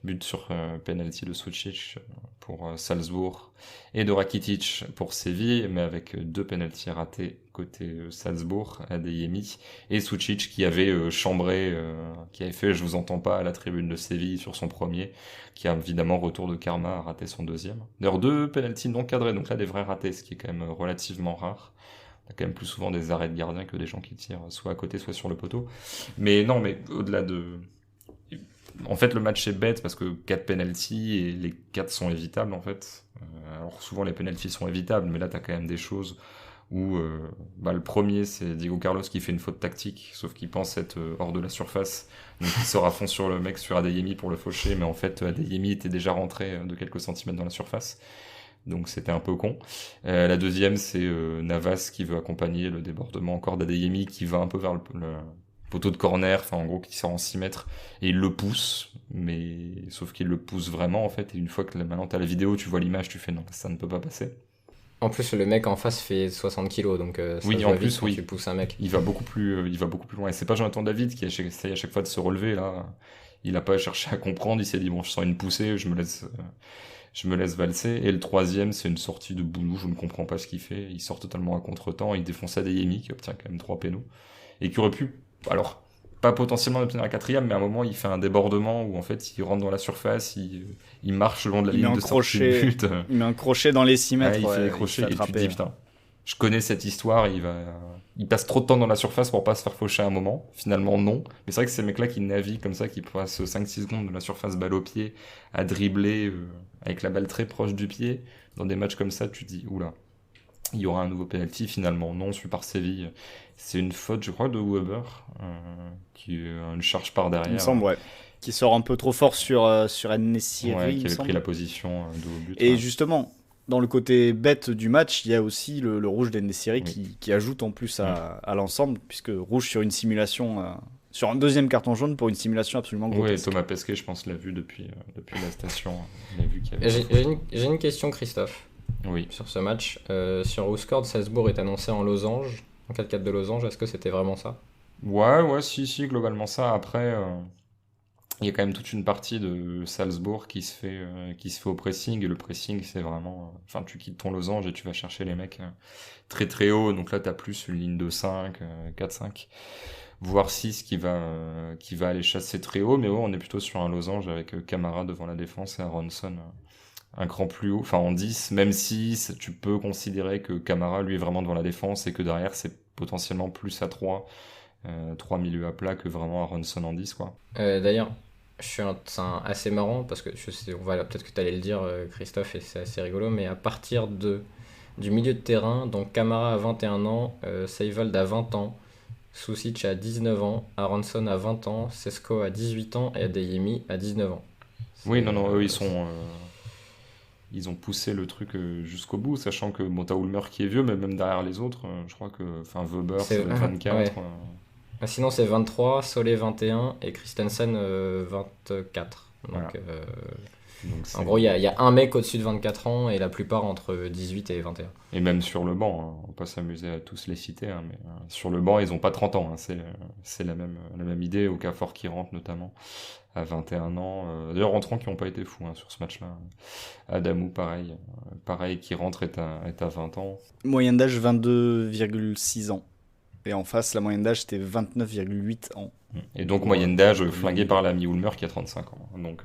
but sur penalty de Sucic pour Salzbourg et de Rakitic pour Séville, mais avec deux penalties ratés côté Salzbourg, Adeyemi et Sucic qui avait chambré, qui avait fait « je vous entends pas » à la tribune de Séville sur son premier, qui a évidemment retour de karma à rater son deuxième. D'ailleurs, deux penalties non cadrés, donc là des vrais ratés, ce qui est quand même relativement rare. On a quand même plus souvent des arrêts de gardien que des gens qui tirent soit à côté, soit sur le poteau. Mais non, mais au-delà de... En fait, le match est bête parce que 4 penalties et les 4 sont évitables, en fait. Alors, souvent, les penalties sont évitables, mais là, t'as quand même des choses où... le premier, c'est Diego Carlos qui fait une faute tactique, sauf qu'il pense être hors de la surface. Donc, il sort à fond sur le mec, sur Adeyemi pour le faucher, mais en fait, Adeyemi était déjà rentré de quelques centimètres dans la surface. Donc, c'était un peu con. La deuxième, c'est Navas qui veut accompagner le débordement encore d'Adeyemi, qui va un peu vers le poteau de corner, enfin en gros qui sort en 6 mètres, et il le pousse, mais sauf qu'il le pousse vraiment en fait, et une fois que maintenant t'as la vidéo, tu vois l'image, tu fais non, ça ne peut pas passer. En plus, le mec en face fait 60 kilos, donc oui, en plus, tu pousses un mec. Il va beaucoup plus loin, et c'est pas Jonathan David qui essaye à chaque fois de se relever, là, il a pas cherché à comprendre, il s'est dit bon, je sens une poussée, je me laisse valser. Et le troisième, c'est une sortie de Boulou, je ne comprends pas ce qu'il fait, il sort totalement à contre-temps, il défonce Adeyemi qui obtient quand même 3 pénaux, et qui aurait pu... Alors, pas potentiellement d'obtenir la 4e, mais à un moment il fait un débordement où en fait il rentre dans la surface, il marche le long de la ligne de sortie de but. Il met un crochet dans les 6 mètres. Il fait des crochets et tu te dis putain, je connais cette histoire, il passe trop de temps dans la surface pour pas se faire faucher à un moment. Finalement non, mais c'est vrai que ces mecs là qui naviguent comme ça, qui passent 5-6 secondes de la surface balle au pied à dribbler avec la balle très proche du pied, dans des matchs comme ça tu te dis oula, il y aura un nouveau penalty. Finalement non, suivi par Séville. C'est une faute, je crois, de Weber, qui a une charge par derrière. Il me semble, ouais. Qui sort un peu trop fort sur En-Nesyri, ouais, qui avait pris la position de haut but. Et justement, dans le côté bête du match, il y a aussi le rouge d'En-Nesyri qui ajoute en plus à l'ensemble, puisque rouge sur une simulation, sur un deuxième carton jaune pour une simulation absolument grotesque. Oui, Thomas Pesquet, je pense, l'a vu depuis la station. Il a vu qu'il y avait... J'ai une question, Christophe. Oui. Sur ce match. Sur WhoScored, Salzbourg est annoncé en losange. En 4-4 de losange, est-ce que c'était vraiment ça ? Ouais, si, globalement ça. Après, il y a quand même toute une partie de Salzbourg qui se fait au pressing, et le pressing, c'est vraiment... Enfin, tu quittes ton losange et tu vas chercher les mecs très très haut, donc là, t'as plus une ligne de 5, 4-5, voire 6 qui va aller chasser très haut, mais ouais, on est plutôt sur un losange avec Camara devant la défense et Aronson un cran plus haut, enfin en 10, même si tu peux considérer que Camara, lui, est vraiment devant la défense et que derrière, c'est potentiellement plus à 3 milieux à plat que vraiment Aronson en 10, quoi. D'ailleurs, c'est assez marrant parce que peut-être que tu allais le dire, Christophe, et c'est assez rigolo, mais à partir du milieu de terrain, donc Camara a 21 ans, Seivold a 20 ans, Susic a 19 ans, Aronson a 20 ans, Sesko a 18 ans et Adeyemi a 19 ans. Oui, non, eux, ils ont poussé le truc jusqu'au bout, sachant que t'as Ulmer qui est vieux, mais même derrière les autres, je crois que Weber, c'est 24. Ouais. Sinon, c'est 23, Solé 21 et Christensen 24. Donc, voilà. En gros, il y a un mec au-dessus de 24 ans et la plupart entre 18 et 21. Et même sur le banc, on va pas s'amuser à tous les citer, mais sur le banc, ils ont pas 30 ans. C'est la même idée, Okafor qui rentre notamment à 21 ans. D'ailleurs, rentrants qui n'ont pas été fous sur ce match-là. Adamou, pareil qui rentre est à 20 ans. Moyenne d'âge 22,6 ans. Et en face, la moyenne d'âge, c'était 29,8 ans. Et donc, moyenne d'âge flinguée par l'ami Ulmer qui a 35 ans. Donc,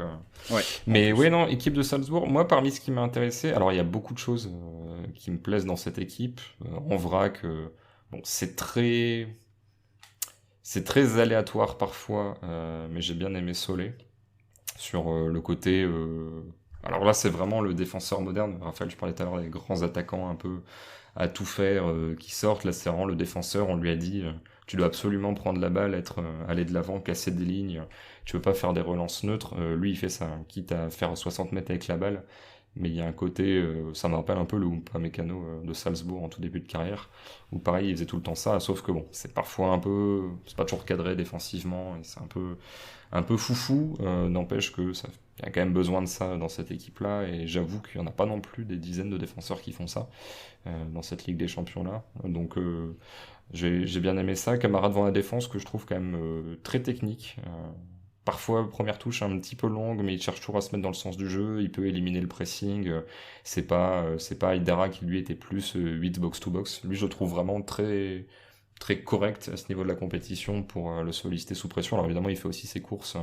ouais. Mais oui, non, équipe de Salzbourg, moi, parmi ce qui m'a intéressé, alors il y a beaucoup de choses qui me plaisent dans cette équipe. En vrac, c'est très aléatoire parfois, mais j'ai bien aimé Solé. Sur le côté... Alors là, c'est vraiment le défenseur moderne. Raphaël, je parlais tout à l'heure des grands attaquants un peu à tout faire qui sortent. Là, c'est vraiment le défenseur. On lui a dit tu dois absolument prendre la balle, aller de l'avant, casser des lignes. Tu veux pas faire des relances neutres. Lui, il fait ça, quitte à faire 60 mètres avec la balle. Mais il y a un côté, ça me rappelle un peu le Upamecano de Salzbourg en tout début de carrière, où pareil, il faisait tout le temps ça, sauf que c'est parfois c'est pas toujours cadré défensivement, et c'est un peu foufou, n'empêche que il y a quand même besoin de ça dans cette équipe-là, et j'avoue qu'il y en a pas non plus des dizaines de défenseurs qui font ça dans cette Ligue des Champions-là. Donc j'ai bien aimé ça. Camara devant la défense, que je trouve quand même très technique. Parfois, première touche un petit peu longue, mais il cherche toujours à se mettre dans le sens du jeu. Il peut éliminer le pressing. C'est pas Aïdara qui, lui, était plus 8 box-to-box. Lui, je le trouve vraiment très, très correct à ce niveau de la compétition pour le solliciter sous pression. Alors, évidemment, il fait aussi ses courses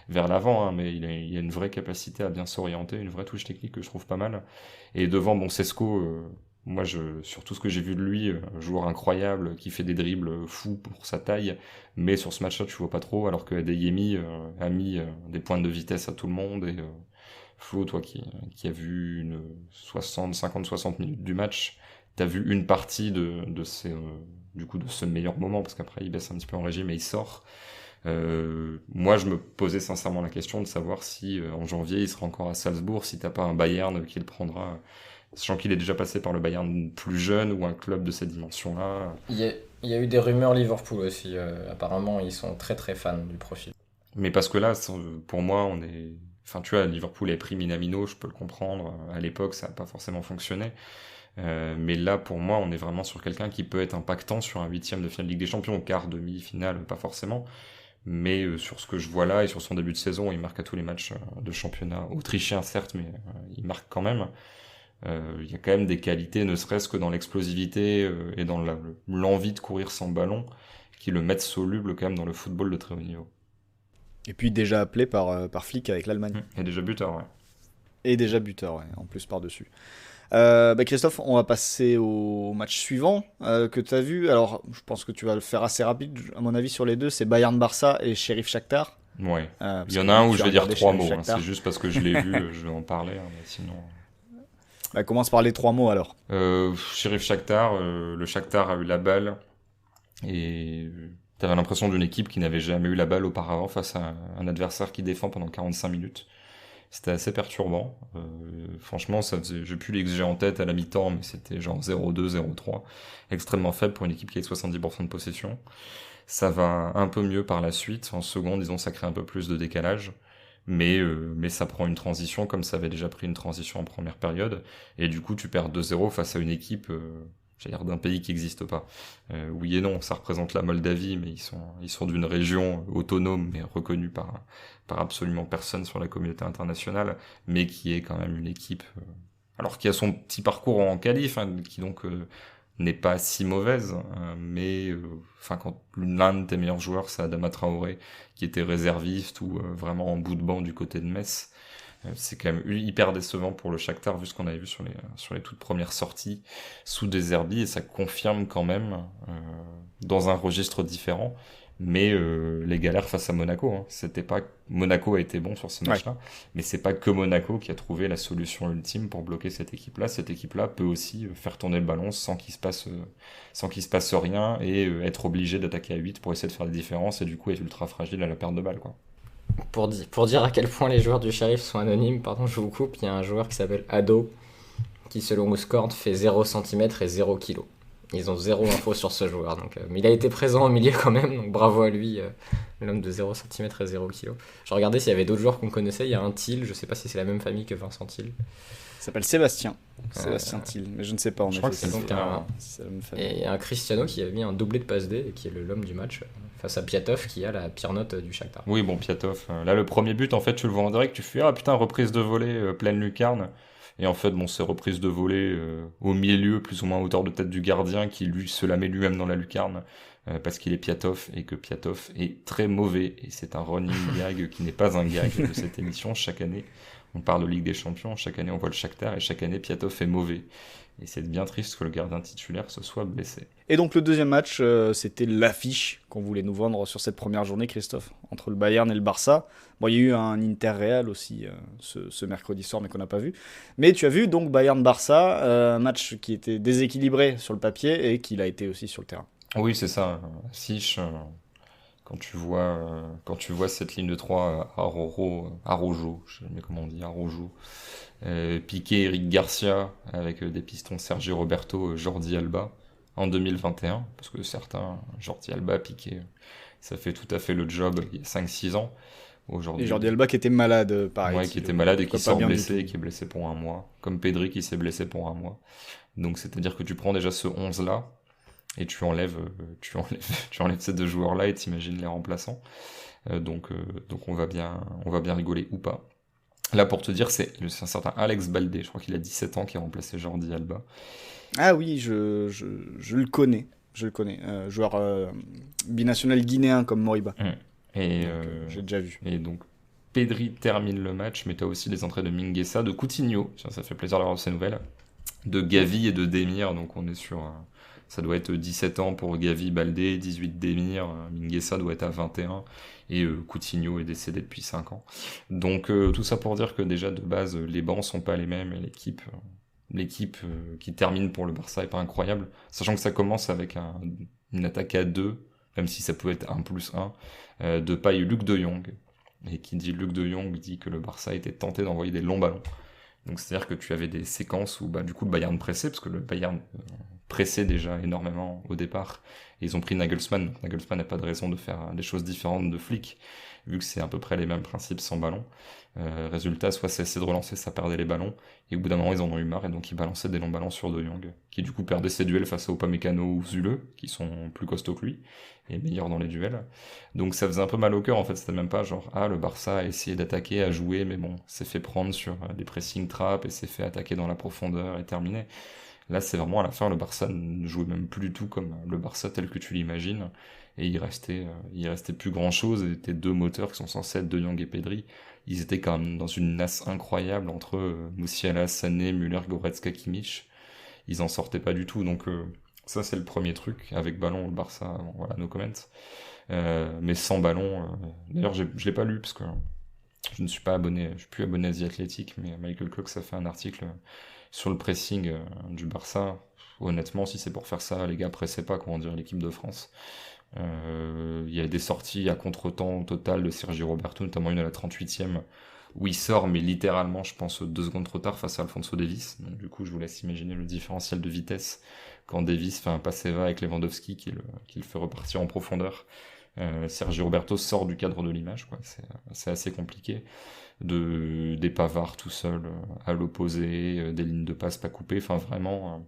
vers l'avant, mais il a une vraie capacité à bien s'orienter, une vraie touche technique que je trouve pas mal. Et devant, Sesko... Moi, sur tout ce que j'ai vu de lui, joueur incroyable, qui fait des dribbles fous pour sa taille, mais sur ce match-là, tu vois pas trop, alors que Adeyemi a mis des pointes de vitesse à tout le monde, et Flo, toi qui a vu 50-60 minutes du match, t'as vu une partie de ce meilleur moment, parce qu'après il baisse un petit peu en régime et il sort. Moi, je me posais sincèrement la question de savoir si en janvier il sera encore à Salzbourg, si t'as pas un Bayern qui le prendra... Sachant qu'il est déjà passé par le Bayern plus jeune ou un club de cette dimension-là. Il y a eu des rumeurs Liverpool aussi. Apparemment, ils sont très très fans du profil. Mais parce que là, pour moi, on est... Enfin, tu vois, Liverpool a pris Minamino, je peux le comprendre. À l'époque, ça n'a pas forcément fonctionné. Mais là, pour moi, on est vraiment sur quelqu'un qui peut être impactant sur un 8e de finale de Ligue des Champions, quart, demi, finale, pas forcément. Mais sur ce que je vois là et sur son début de saison, il marque à tous les matchs de championnat autrichien, certes, mais il marque quand même. Il y a quand même des qualités, ne serait-ce que dans l'explosivité et dans l'envie de courir sans ballon, qui le mettent soluble quand même dans le football de très haut niveau. Et puis déjà appelé par Flick avec l'Allemagne. Et déjà buteur, ouais. Et déjà buteur, ouais, en plus par-dessus. Christophe, on va passer au match suivant que tu as vu. Alors, je pense que tu vas le faire assez rapide, à mon avis, sur les deux. C'est Bayern-Barça et Sheriff Shakhtar. Ouais. Il y en a un où je vais dire 3 mots. C'est juste parce que je l'ai vu, je vais en parler. Mais sinon... commence par les 3 mots alors. Sheriff Shakhtar, le Shakhtar a eu la balle et t'avais l'impression d'une équipe qui n'avait jamais eu la balle auparavant face à un adversaire qui défend pendant 45 minutes. C'était assez perturbant. Franchement, j'ai plus les XG en tête à la mi-temps, mais c'était genre 0-2, 0-3. Extrêmement faible pour une équipe qui a 70% de possession. Ça va un peu mieux par la suite. En seconde, disons, ça crée un peu plus de décalage. Mais ça prend une transition comme ça avait déjà pris une transition en première période. Et du coup, tu perds 2-0 face à une équipe... j'allais dire d'un pays qui n'existe pas. Oui et non, ça représente la Moldavie, mais ils sont d'une région autonome, mais reconnue par absolument personne sur la communauté internationale, mais qui est quand même une équipe, alors qui a son petit parcours en qualif, qui donc n'est pas si mauvaise, mais quand l'un de tes meilleurs joueurs, c'est Adama Traoré, qui était réserviste ou vraiment en bout de banc du côté de Metz. C'est quand même hyper décevant pour le Shakhtar vu ce qu'on avait vu sur les toutes premières sorties sous De Zerbi, et ça confirme quand même dans un registre différent, mais les galères face à Monaco, c'était pas Monaco a été bon sur ce match-là, mais c'est pas que Monaco qui a trouvé la solution ultime pour bloquer cette équipe-là peut aussi faire tourner le ballon sans qu'il se passe rien et être obligé d'attaquer à 8 pour essayer de faire des différences et du coup être ultra fragile à la perte de balle, quoi. Pour dire à quel point les joueurs du Sheriff sont anonymes, pardon, je vous coupe, il y a un joueur qui s'appelle Ado, qui selon Ouskord fait 0 cm et 0 kg. Ils ont 0 info sur ce joueur, donc, mais il a été présent au milieu quand même, donc bravo à lui, l'homme de 0 cm et 0 kg. Je regardais s'il y avait d'autres joueurs qu'on connaissait, il y a un Thiel, je sais pas si c'est la même famille que Vincent Thiel. Il s'appelle Sébastien Thiel, mais je ne sais pas en effet. Je crois que c'est donc et il y a un Cristiano qui a mis un doublé de passe D et qui est l'homme du match face à Piatov qui a la pire note du Shakhtar. Oui, bon, Piatov, là le premier but, en fait, tu le vois en direct, tu fais ah putain, reprise de volée, pleine lucarne. Et en fait, bon, c'est reprise de volée au milieu, plus ou moins à hauteur de tête du gardien, qui lui se la met lui-même dans la lucarne, parce qu'il est Piatov, et que Piatov est très mauvais. Et c'est un running gag qui n'est pas un gag de cette émission. Chaque année, on parle de Ligue des Champions, chaque année on voit le Shakhtar, et chaque année Piatov est mauvais. Et c'est bien triste que le gardien titulaire se soit blessé. Et donc le deuxième match, c'était l'affiche qu'on voulait nous vendre sur cette première journée, Christophe, entre le Bayern et le Barça. Bon, il y a eu un Inter-Real aussi ce mercredi soir, mais qu'on n'a pas vu. Mais tu as vu donc Bayern-Barça, un match qui était déséquilibré sur le papier et qui l'a été aussi sur le terrain. Oui, c'est ça. Affiche, quand tu vois cette ligne de 3, Araujo, je sais jamais comment on dit, Araujo, Piqué, Eric Garcia, avec des pistons Sergio Roberto, Jordi Alba, en 2021, parce que certains, Jordi Alba, Piqué, ça fait tout à fait le job il y a 5-6 ans. Aujourd'hui, et Jordi Alba qui était malade, pareil. Ouais, qui était malade et qui sort blessé, et qui est blessé pour 1 mois, comme Pedri qui s'est blessé pour 1 mois. Donc c'est-à-dire que tu prends déjà ce 11-là, et tu enlèves ces 2 joueurs-là et t'imagines les remplaçants. Donc on va bien rigoler ou pas. Là, pour te dire, c'est un certain Alex Baldé, je crois qu'il a 17 ans, qui a remplacé Jordi Alba. Ah oui, je le connais. Joueur binational guinéen comme Moriba. Et j'ai déjà vu. Et donc, Pedri termine le match, mais tu as aussi les entrées de Mingueza, de Coutinho, ça fait plaisir d'avoir ces nouvelles, de Gavi et de Demir, donc on est sur... ça doit être 17 ans pour Gavi, Baldé, 18 Demir, Mingueza doit être à 21, et Coutinho est décédé depuis 5 ans. Donc tout ça pour dire que déjà de base, les bancs sont pas les mêmes, et l'équipe qui termine pour le Barça est pas incroyable, sachant que ça commence avec une attaque à 2, même si ça pouvait être 1+1, de paille Luc de Jong. Et qui dit Luc de Jong dit que le Barça était tenté d'envoyer des longs ballons. Donc c'est-à-dire que tu avais des séquences où du coup le Bayern pressait, parce que le Bayern pressait déjà énormément au départ, et ils ont pris Nagelsmann. Donc Nagelsmann n'a pas de raison de faire des choses différentes de Flick, vu que c'est à peu près les mêmes principes sans ballon. Résultat, soit ça essayait de relancer, ça perdait les ballons, et au bout d'un moment ils en ont eu marre, et donc ils balançaient des longs ballons sur De Jong, qui du coup perdait ses duels face à Upamecano ou Zule, qui sont plus costauds que lui, et meilleurs dans les duels. Donc ça faisait un peu mal au cœur, en fait, c'était même pas genre, le Barça a essayé d'attaquer, a joué, mais bon, s'est fait prendre sur des pressing traps, et s'est fait attaquer dans la profondeur, et terminé. Là, c'est vraiment à la fin, le Barça ne jouait même plus du tout comme le Barça tel que tu l'imagines. Et il restait plus grand chose. Et tes deux moteurs qui sont censés être De Jong et Pedri, ils étaient quand même dans une nasse incroyable entre Musiala, Sané, Müller, Goretzka, Kimmich. Ils en sortaient pas du tout. Donc ça, c'est le premier truc. Avec ballon, le Barça, bon, voilà, no comment. Mais sans ballon, d'ailleurs, je l'ai pas lu parce que je ne suis pas abonné, je suis plus abonné à The Athletic, mais Michael Cox a fait un article sur le pressing du Barça. Honnêtement, si c'est pour faire ça, les gars, pressez pas, comment dire, l'équipe de France. Il y a des sorties à contre-temps au total de Sergio Roberto, notamment une à la 38e, où il sort, mais littéralement, je pense, 2 secondes trop tard face à Alphonso Davies. Donc, du coup, je vous laisse imaginer le différentiel de vitesse quand Davies fait un passe-eva avec Lewandowski qui le fait repartir en profondeur. Sergio Roberto sort du cadre de l'image, quoi. C'est assez compliqué. Des Pavards tout seul à l'opposé, des lignes de passe pas coupées, enfin vraiment,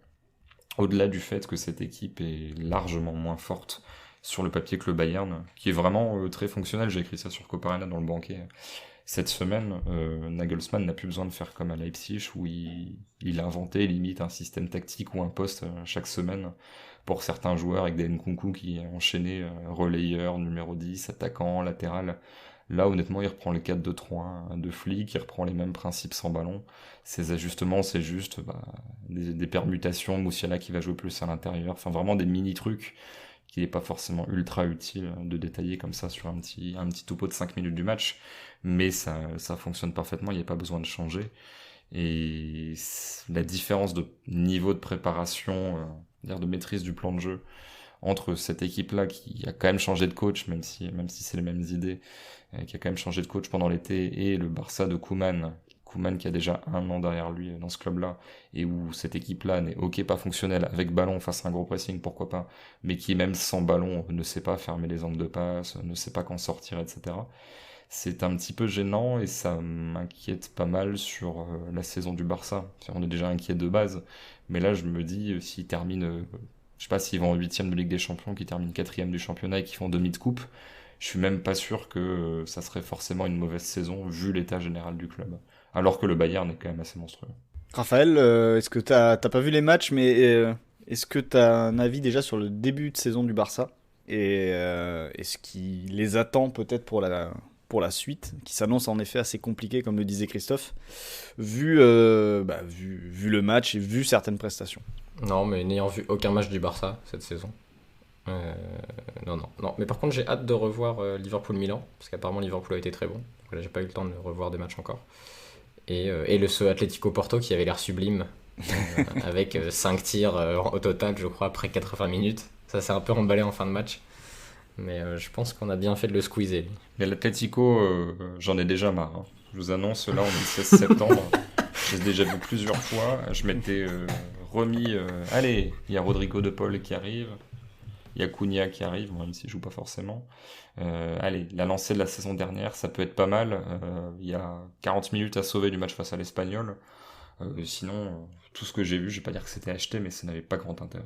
au-delà du fait que cette équipe est largement moins forte sur le papier que le Bayern, qui est vraiment très fonctionnel. J'ai écrit ça sur Coparena dans le banquet cette semaine. Nagelsmann n'a plus besoin de faire comme à Leipzig, où il a inventé limite un système tactique ou un poste chaque semaine pour certains joueurs, avec des Nkunku qui enchaînaient relayeur, numéro 10, attaquant, latéral. Là, honnêtement, il reprend le 4-2-3-1 de Flick, il reprend les mêmes principes sans ballon. Ces ajustements, c'est juste des permutations, Musiala qui va jouer plus à l'intérieur, enfin vraiment des mini-trucs qui n'est pas forcément ultra utile de détailler comme ça sur un petit topo de 5 minutes du match, mais ça fonctionne parfaitement, il n'y a pas besoin de changer. Et la différence de niveau de préparation, de maîtrise du plan de jeu entre cette équipe-là qui a quand même changé de coach, même si c'est les mêmes idées, qui a quand même changé de coach pendant l'été, et le Barça de Koeman qui a déjà 1 an derrière lui dans ce club-là, et où cette équipe-là n'est pas fonctionnelle, avec ballon face à un gros pressing, pourquoi pas, mais qui même sans ballon ne sait pas fermer les angles de passe, ne sait pas quand sortir, etc. C'est un petit peu gênant et ça m'inquiète pas mal sur la saison du Barça. On est déjà inquiet de base, mais là je me dis, s'ils terminent, je sais pas, s'ils vont en 8ème de Ligue des Champions, qu'ils terminent 4ème du championnat et qu'ils font demi de coupe, je suis même pas sûr que ça serait forcément une mauvaise saison vu l'état général du club. Alors que le Bayern est quand même assez monstrueux. Raphaël, est-ce que t'as pas vu les matchs, mais est-ce que t'as un avis déjà sur le début de saison du Barça et ce qui les attend peut-être pour la suite, qui s'annonce en effet assez compliqué, comme le disait Christophe, vu le match et vu certaines prestations. Non, mais n'ayant vu aucun match du Barça cette saison. Non. Mais par contre, j'ai hâte de revoir Liverpool-Milan, parce qu'apparemment Liverpool a été très bon. Donc là, j'ai pas eu le temps de revoir des matchs encore. Et ce Atlético-Porto qui avait l'air sublime, avec 5 tirs au total, je crois, après 80 minutes. Ça s'est un peu emballé en fin de match. Mais je pense qu'on a bien fait de le squeezer. Mais l'Atlético, j'en ai déjà marre. Hein. Je vous annonce, là, on est le 16 septembre. J'ai déjà vu plusieurs fois. Je m'étais remis... allez, il y a Rodrigo de Paul qui arrive. Il y a Cunha qui arrive, même s'il joue pas forcément. Allez, la lancée de la saison dernière, ça peut être pas mal. Il y a 40 minutes à sauver du match face à l'Espagnol. Sinon, tout ce que j'ai vu, je vais pas dire que c'était acheté, mais ça n'avait pas grand intérêt.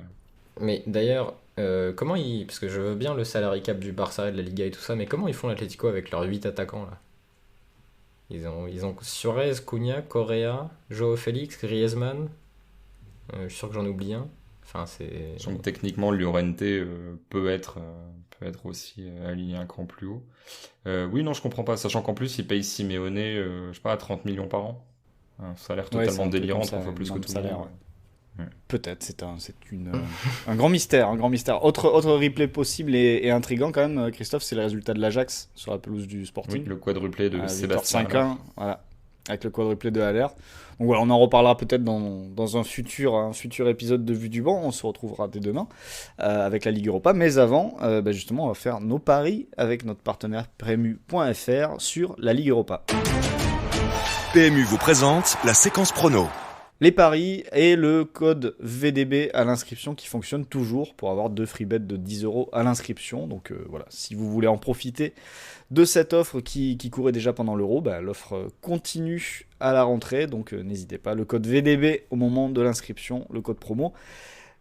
Mais d'ailleurs, comment ils... Parce que je veux bien le salary cap du Barça et de la Liga et tout ça, mais comment ils font l'Atlético avec leurs 8 attaquants là? Ils ont Suarez, Cunha, Correa, Joao Félix, Griezmann. Je suis sûr que j'en oublie un. Enfin, c'est... Donc techniquement, Llorente peut être aussi aligné un cran plus haut. Oui, non, je comprends pas. Sachant qu'en plus, il paye Simeone, je sais pas, à 30 millions par an. Ça a l'air totalement délirant, 3 fois plus que tout le monde. Ouais. Peut-être, c'est un grand mystère, Autre replay possible et intriguant quand même, Christophe, c'est le résultat de l'Ajax sur la pelouse du Sporting. Oui, le quadruplé de Sébastien 5-1, voilà, avec le quadruplé de Haller. Donc voilà, on en reparlera peut-être dans un futur épisode de Vue du banc. On se retrouvera dès demain avec la Ligue Europa. Mais avant, justement, on va faire nos paris avec notre partenaire PMU.fr sur la Ligue Europa. PMU vous présente la séquence prono. Les paris et le code VDB à l'inscription qui fonctionne toujours pour avoir 2 free bets de 10 € à l'inscription. Donc voilà, si vous voulez en profiter de cette offre qui courait déjà pendant l'Euro, l'offre continue à la rentrée. Donc n'hésitez pas, le code VDB au moment de l'inscription, le code promo.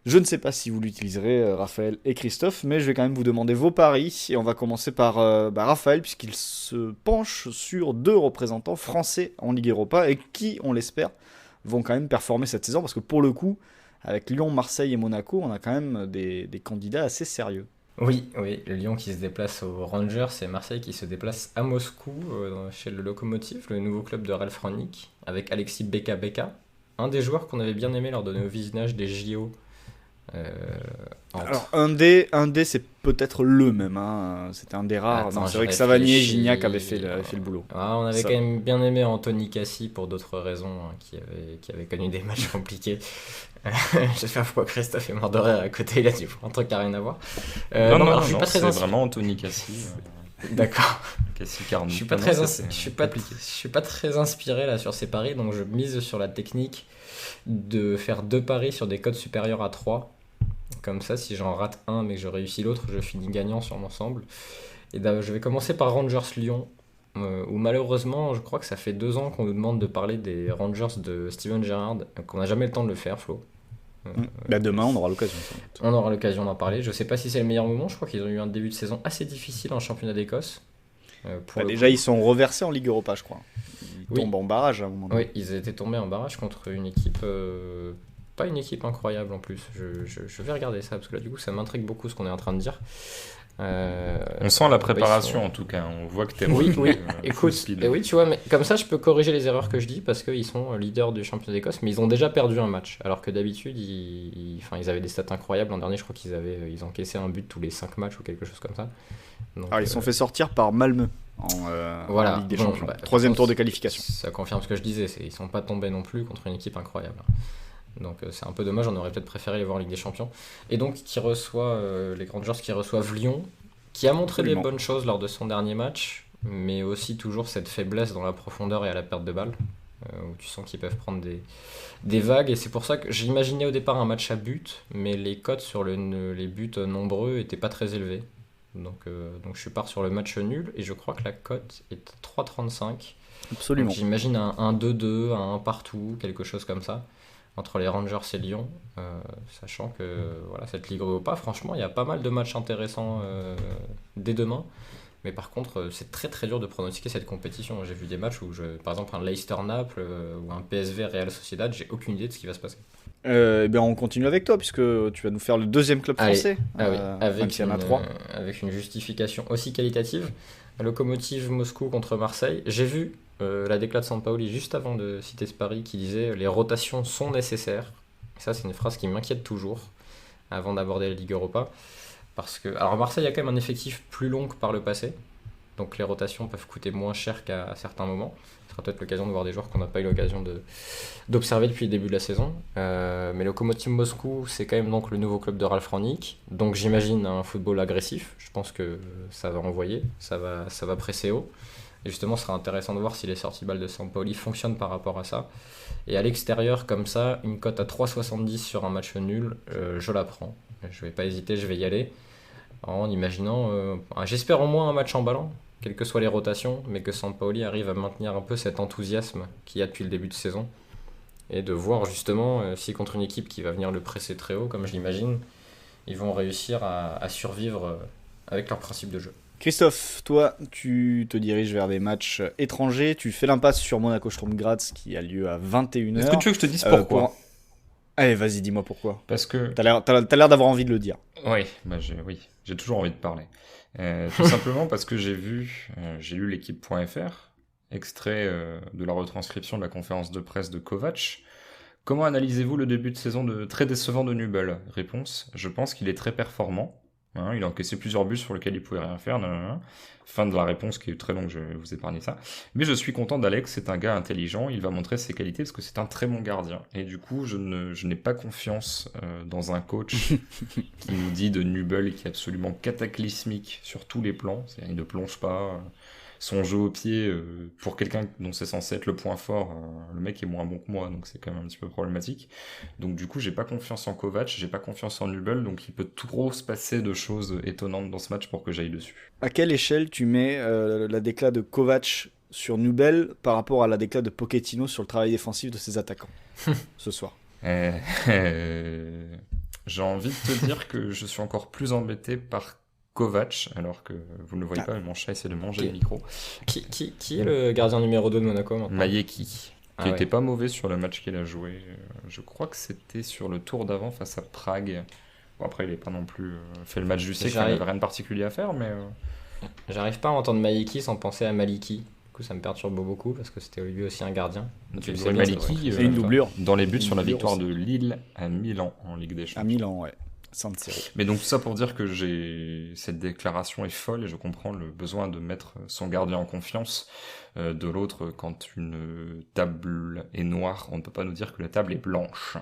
Je ne sais pas si vous l'utiliserez, Raphaël et Christophe, mais je vais quand même vous demander vos paris. Et on va commencer par Raphaël, puisqu'il se penche sur 2 représentants français en Ligue Europa et qui, on l'espère, vont quand même performer cette saison, parce que pour le coup, avec Lyon, Marseille et Monaco, on a quand même des candidats assez sérieux. Oui, le Lyon qui se déplace aux Rangers et Marseille qui se déplace à Moscou chez le Lokomotiv, le nouveau club de Ralf Rangnick, avec Alexis Beka, un des joueurs qu'on avait bien aimé lors de nos visionnages des JO. Alors un dé c'est peut-être le même, hein. C'était un des rares. Attends, C'est vrai que Savanier et Gignac avaient fait le boulot. On avait Ça. quand même bien aimé Anthony Cassi pour d'autres raisons, hein, qui avait connu des matchs compliqués. J'espère pourquoi Christophe est mort de rire à côté, il a dit un truc qui n'a rien à voir. Non, je suis pas très c'est vraiment Anthony Cassi. D'accord. Cassi Carnot. Je suis pas très inspiré là sur ces paris, donc je mise sur la technique de faire 2 paris sur des codes supérieurs à 3. Comme ça, si j'en rate un mais que je réussis l'autre, je finis gagnant sur l'ensemble. Et je vais commencer par Rangers-Lyon, où malheureusement, je crois que ça fait 2 ans qu'on nous demande de parler des Rangers de Steven Gerrard, qu'on n'a jamais le temps de le faire, Flo. Demain, on aura l'occasion. On aura l'occasion d'en parler. Je sais pas si c'est le meilleur moment, je crois qu'ils ont eu un début de saison assez difficile en championnat d'Écosse. Déjà, ils sont reversés en Ligue Europa, je crois. Ils tombent en barrage à un moment donné. Oui, ils étaient tombés en barrage contre une équipe... pas une équipe incroyable en plus. Je vais regarder ça, parce que là, du coup, ça m'intrigue beaucoup ce qu'on est en train de dire. On sent la préparation en tout cas, on voit que t'es oui, écoute, oui, tu vois, mais comme ça je peux corriger les erreurs que je dis parce qu'ils sont leaders du championnat d'Écosse, mais ils ont déjà perdu un match, alors que d'habitude ils avaient des stats incroyables. L'an dernier, je crois ils encaissaient un but tous les 5 matchs ou quelque chose comme ça. Donc, ils se sont fait sortir par Malmö en Ligue des Champions. 3e tour de qualification. Ça confirme ce que je disais, ils sont pas tombés non plus contre une équipe incroyable. Donc c'est un peu dommage, on aurait peut-être préféré les voir en Ligue des Champions. Et donc qui reçoit les Rangers qui reçoivent Lyon, qui a montré des bonnes choses lors de son dernier match, mais aussi toujours cette faiblesse dans la profondeur et à la perte de balle, où tu sens qu'ils peuvent prendre des vagues. Et c'est pour ça que j'imaginais au départ un match à but, mais les cotes sur les buts nombreux étaient pas très élevés. Donc je pars sur le match nul, et je crois que la cote est 3,35. Absolument. Donc j'imagine un 2-2, un 1 partout, quelque chose comme ça, entre les Rangers et Lyon, sachant que cette Ligue Europa, franchement, il y a pas mal de matchs intéressants dès demain. Mais par contre, c'est très très dur de pronostiquer cette compétition. J'ai vu des matchs où, par exemple, un Leicester-Naples ou un PSV Real Sociedad, j'ai aucune idée de ce qui va se passer. On continue avec toi, puisque tu vas nous faire le 2e club français. Avec une justification aussi qualitative. Lokomotiv Moscou contre Marseille. J'ai vu la déclaration de Sampaoli juste avant de citer ce pari qui disait « Les rotations sont nécessaires ». Ça, c'est une phrase qui m'inquiète toujours avant d'aborder la Ligue Europa. Parce que, alors Marseille a quand même un effectif plus long que par le passé, donc les rotations peuvent coûter moins cher qu'à certains moments. Ce sera peut-être l'occasion de voir des joueurs qu'on n'a pas eu l'occasion d'observer depuis le début de la saison. Mais Lokomotiv Moscou, c'est quand même donc le nouveau club de Ralf Rangnick, donc j'imagine un football agressif. Je pense que ça va envoyer, ça va presser haut. Et justement, ce sera intéressant de voir si les sorties balles de Sampaoli fonctionnent par rapport à ça. Et à l'extérieur, comme ça, une cote à 3,70 sur un match nul, je la prends. Je vais pas hésiter, je vais y aller. En imaginant, j'espère au moins un match emballant, quelles que soient les rotations, mais que Sampaoli arrive à maintenir un peu cet enthousiasme qu'il y a depuis le début de saison, et de voir justement si contre une équipe qui va venir le presser très haut, comme je l'imagine, ils vont réussir à survivre avec leur principe de jeu. Christophe, toi, tu te diriges vers des matchs étrangers, tu fais l'impasse sur Monaco-Sturm Graz qui a lieu à 21h. Est-ce que tu veux que je te dise pourquoi Allez, vas-y, dis-moi pourquoi. Parce que... T'as l'air d'avoir envie de le dire. Oui, j'ai toujours envie de parler. Tout simplement parce que j'ai lu l'équipe.fr, extrait de la retranscription de la conférence de presse de Kovac. Comment analysez-vous le début de saison très décevant de Nubel ? Réponse, je pense qu'il est très performant. Il a encaissé plusieurs buts sur lesquels il pouvait rien faire. Fin de la réponse qui est très longue, je vais vous épargner ça. Mais je suis content d'Alex, c'est un gars intelligent, il va montrer ses qualités parce que c'est un très bon gardien. Et du coup, je n'ai pas confiance dans un coach qui nous dit de Nubel qui est absolument cataclysmique sur tous les plans. C'est-à-dire, il ne plonge pas. Son jeu au pied, pour quelqu'un dont c'est censé être le point fort, le mec est moins bon que moi, donc c'est quand même un petit peu problématique. Donc du coup, j'ai pas confiance en Kovac, j'ai pas confiance en Nubel, donc il peut trop se passer de choses étonnantes dans ce match pour que j'aille dessus. À quelle échelle tu mets la déclat de Kovac sur Nubel par rapport à la déclat de Pochettino sur le travail défensif de ses attaquants ce soir? J'ai envie de te dire que je suis encore plus embêté par Kovac, alors que vous ne le voyez pas, mais mon chat essaie de manger le micro. Qui est le gardien numéro 2 de Monaco maintenant ? Mayeki. qui était pas mauvais sur le match qu'il a joué. Je crois que c'était sur le tour d'avant face à Prague. Bon, après, il n'est pas non plus fait le match du siècle, il n'avait rien de particulier à faire, mais... J'arrive pas à entendre Maliki sans penser à Maliki. Du coup, ça me perturbe beaucoup parce que c'était lui aussi un gardien. Tu sais, Maliki, c'est une doublure. Dans les buts Une sur la victoire aussi. de Lille à Milan en Ligue des Champions. À Milan, ouais. San Siro. Mais donc tout ça pour dire que cette déclaration est folle et je comprends le besoin de mettre son gardien en confiance. De l'autre, quand une table est noire, on ne peut pas nous dire que la table est blanche.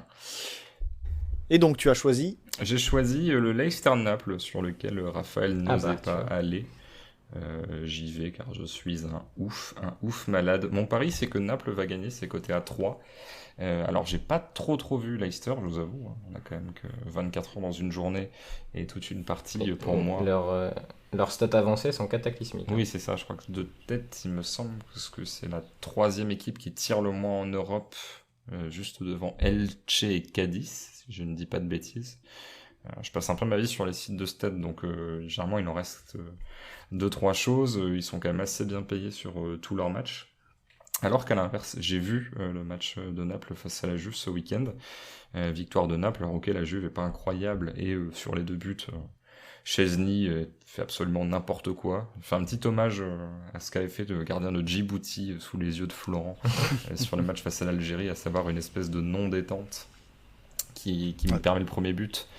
Et donc tu as choisi? J'ai choisi le Leicester-Naples sur lequel Raphaël n'osait pas aller. J'y vais car je suis un ouf malade. Mon pari c'est que Naples va gagner, c'est coté à 3. Alors j'ai pas trop vu Leicester, je vous avoue, on a quand même que 24 heures dans une journée et toute une partie pour moi. Leurs stats avancées sont cataclysmiques. Oui c'est ça, je crois que de tête il me semble que c'est la 3e équipe qui tire le moins en Europe, juste devant Elche et Cadiz, si je ne dis pas de bêtises. Je passe un peu ma vie sur les sites de stats, donc généralement il en reste 2-3 choses, ils sont quand même assez bien payés sur tous leurs matchs. Alors qu'à l'inverse, j'ai vu le match de Naples face à la Juve ce week-end. Victoire de Naples, alors ok, la Juve est pas incroyable, et sur les 2 buts, Chesney fait absolument n'importe quoi. Il fait un petit hommage à ce qu'avait fait le gardien de Djibouti sous les yeux de Florent sur le match face à l'Algérie, à savoir une espèce de non-détente qui me permet le premier but.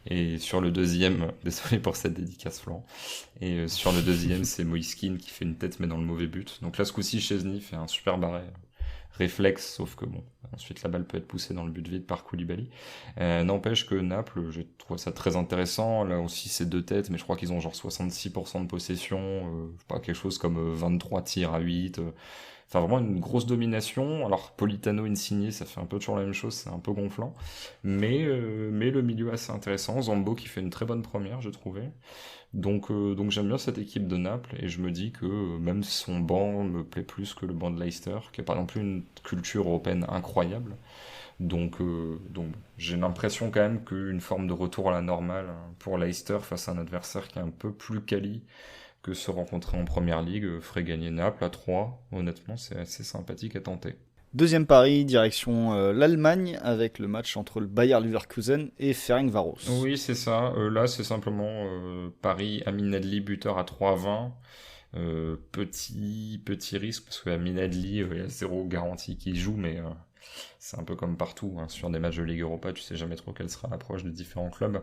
Et sur le deuxième, désolé pour cette dédicace Florent, et sur le deuxième c'est Moïse Kean qui fait une tête mais dans le mauvais but. Donc là ce coup-ci Chesney fait un super barré, réflexe, sauf que bon, ensuite la balle peut être poussée dans le but vide par Koulibaly. N'empêche que Naples, je trouve ça très intéressant, là aussi c'est 2 têtes, mais je crois qu'ils ont genre 66% de possession, je sais pas, quelque chose comme 23 tirs à 8... Enfin, vraiment une grosse domination. Alors, Politano, Insigne, ça fait un peu toujours la même chose, c'est un peu gonflant. Mais le milieu assez intéressant. Zambo qui fait une très bonne première, j'ai trouvé. Donc j'aime bien cette équipe de Naples, et je me dis que même son banc me plaît plus que le banc de Leicester, qui n'a pas non plus une culture européenne incroyable. Donc j'ai l'impression quand même qu'une forme de retour à la normale pour Leicester face à un adversaire qui est un peu plus quali que se rencontrer en première ligue ferait gagner Naples à 3. Honnêtement, c'est assez sympathique à tenter. Deuxième pari, direction l'Allemagne, avec le match entre le Bayer Leverkusen et Ferencváros. Oui, c'est ça. Là, c'est simplement pari Amin Adli buteur à 3,20. Petit risque, parce que Amin Adli, il y a 0 garantie qu'il joue, mais c'est un peu comme partout. Hein. Sur des matchs de Ligue Europa, tu sais jamais trop quelle sera l'approche des différents clubs.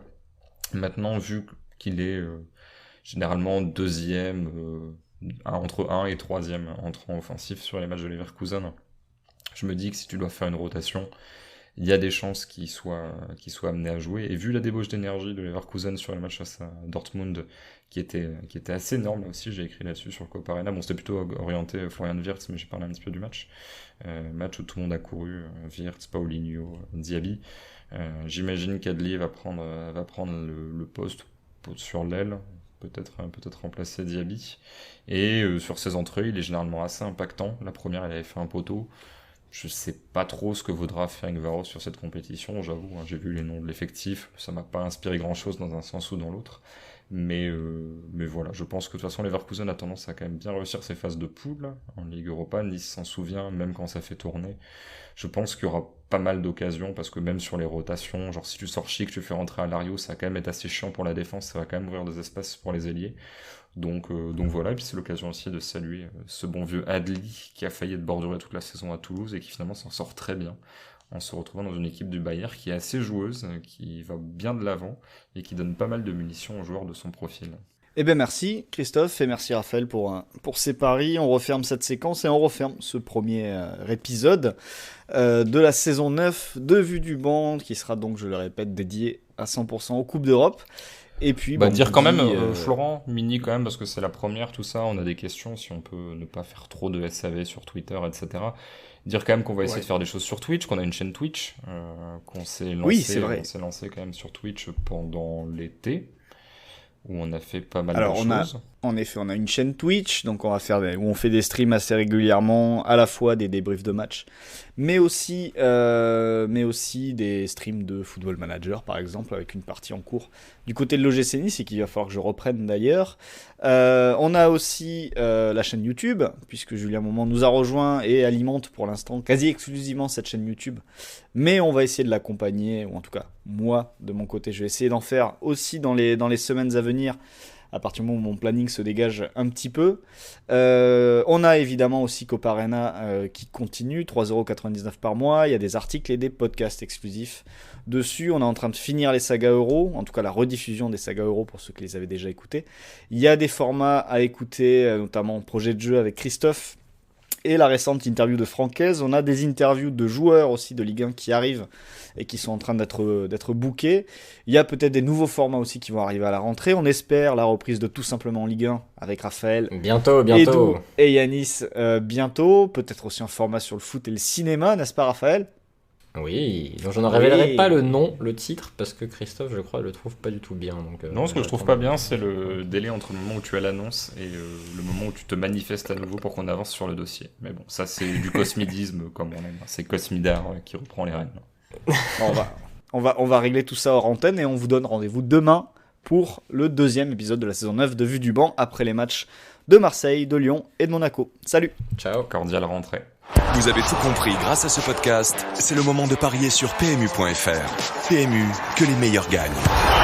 Maintenant, vu qu'il est... généralement 2e, entre 1 et 3e entrant offensif sur les matchs de Leverkusen. Je me dis que si tu dois faire une rotation, il y a des chances qu'il soit amené à jouer. Et vu la débauche d'énergie de Leverkusen sur les matchs face à Dortmund, qui était assez énorme, là aussi j'ai écrit là-dessus sur Copa Arena. Bon, c'était plutôt orienté Florian Wirtz, mais j'ai parlé un petit peu du match. Match où tout le monde a couru, Wirtz, Paulinho, Diaby. J'imagine qu'Adli va prendre le poste sur l'aile, peut-être remplacer Diaby. Et sur ses entrées, il est généralement assez impactant. La première, il avait fait un poteau. Je sais pas trop ce que vaudra Ferencváros sur cette compétition, j'avoue. Hein, j'ai vu les noms de l'effectif, ça m'a pas inspiré grand-chose dans un sens ou dans l'autre. Mais voilà, je pense que de toute façon, Leverkusen a tendance à quand même bien réussir ses phases de poule en Ligue Europa. Nice s'en souvient, même quand ça fait tourner. Je pense qu'il y aura pas mal d'occasions, parce que même sur les rotations, genre si tu sors Chic, tu fais rentrer à Alario, ça va quand même être assez chiant pour la défense, ça va quand même ouvrir des espaces pour les ailiers. Donc voilà, et puis c'est l'occasion aussi de saluer ce bon vieux Adli qui a failli être borduré toute la saison à Toulouse et qui finalement s'en sort très bien en se retrouvant dans une équipe du Bayer qui est assez joueuse, qui va bien de l'avant et qui donne pas mal de munitions aux joueurs de son profil. Eh bien merci Christophe et merci Raphaël pour ces paris. On referme cette séquence et on referme ce premier épisode de la saison 9 de Vue du Banc, qui sera donc, je le répète, dédié à 100% aux Coupes d'Europe. Et puis, dire quand même, Florent, mini quand même, parce que c'est la première, tout ça, on a des questions, si on peut ne pas faire trop de SAV sur Twitter, etc. Dire quand même qu'on va essayer de faire des choses sur Twitch, qu'on a une chaîne Twitch, qu'on s'est lancé, oui, c'est vrai. On s'est lancé quand même sur Twitch pendant l'été, où on a fait pas mal de choses. En effet, on a une chaîne Twitch, donc où on fait des streams assez régulièrement, à la fois des débriefs de matchs, mais aussi des streams de Football Manager, par exemple, avec une partie en cours du côté de l'OGC Nice, et qu'il va falloir que je reprenne d'ailleurs. On a aussi la chaîne YouTube, puisque Julien Moment nous a rejoint et alimente pour l'instant quasi exclusivement cette chaîne YouTube, mais on va essayer de l'accompagner, ou en tout cas, moi, de mon côté, je vais essayer d'en faire aussi dans les semaines à venir, à partir du moment où mon planning se dégage un petit peu. On a évidemment aussi Copa Arena qui continue, 3,99€ par mois. Il y a des articles et des podcasts exclusifs dessus. On est en train de finir les sagas Euro, en tout cas la rediffusion des sagas Euro pour ceux qui les avaient déjà écoutés. Il y a des formats à écouter, notamment projet de jeu avec Christophe et la récente interview de Francaise. On a des interviews de joueurs aussi de Ligue 1 qui arrivent et qui sont en train d'être bookés. Il y a peut-être des nouveaux formats aussi qui vont arriver à la rentrée. On espère la reprise de Tout Simplement en Ligue 1 avec Raphaël. Bientôt. Edu et Yanis bientôt. Peut-être aussi un format sur le foot et le cinéma, n'est-ce pas Raphaël ? Oui, donc je ne révélerai pas le titre, parce que Christophe, je crois, le trouve pas du tout bien. Donc, non, ce que je trouve pas bien, c'est le délai entre le moment où tu as l'annonce et le moment où tu te manifestes à nouveau pour qu'on avance sur le dossier. Mais bon, ça c'est du cosmidisme comme on aime. C'est Cosmidar qui reprend les rênes. On va régler tout ça hors antenne et on vous donne rendez-vous demain pour le 2e épisode de la saison 9 de Vue du Banc, après les matchs de Marseille, de Lyon et de Monaco. Salut. Ciao. Cordiale rentrée. Vous avez tout compris grâce à ce podcast. C'est le moment de parier sur PMU.fr. PMU, que les meilleurs gagnent.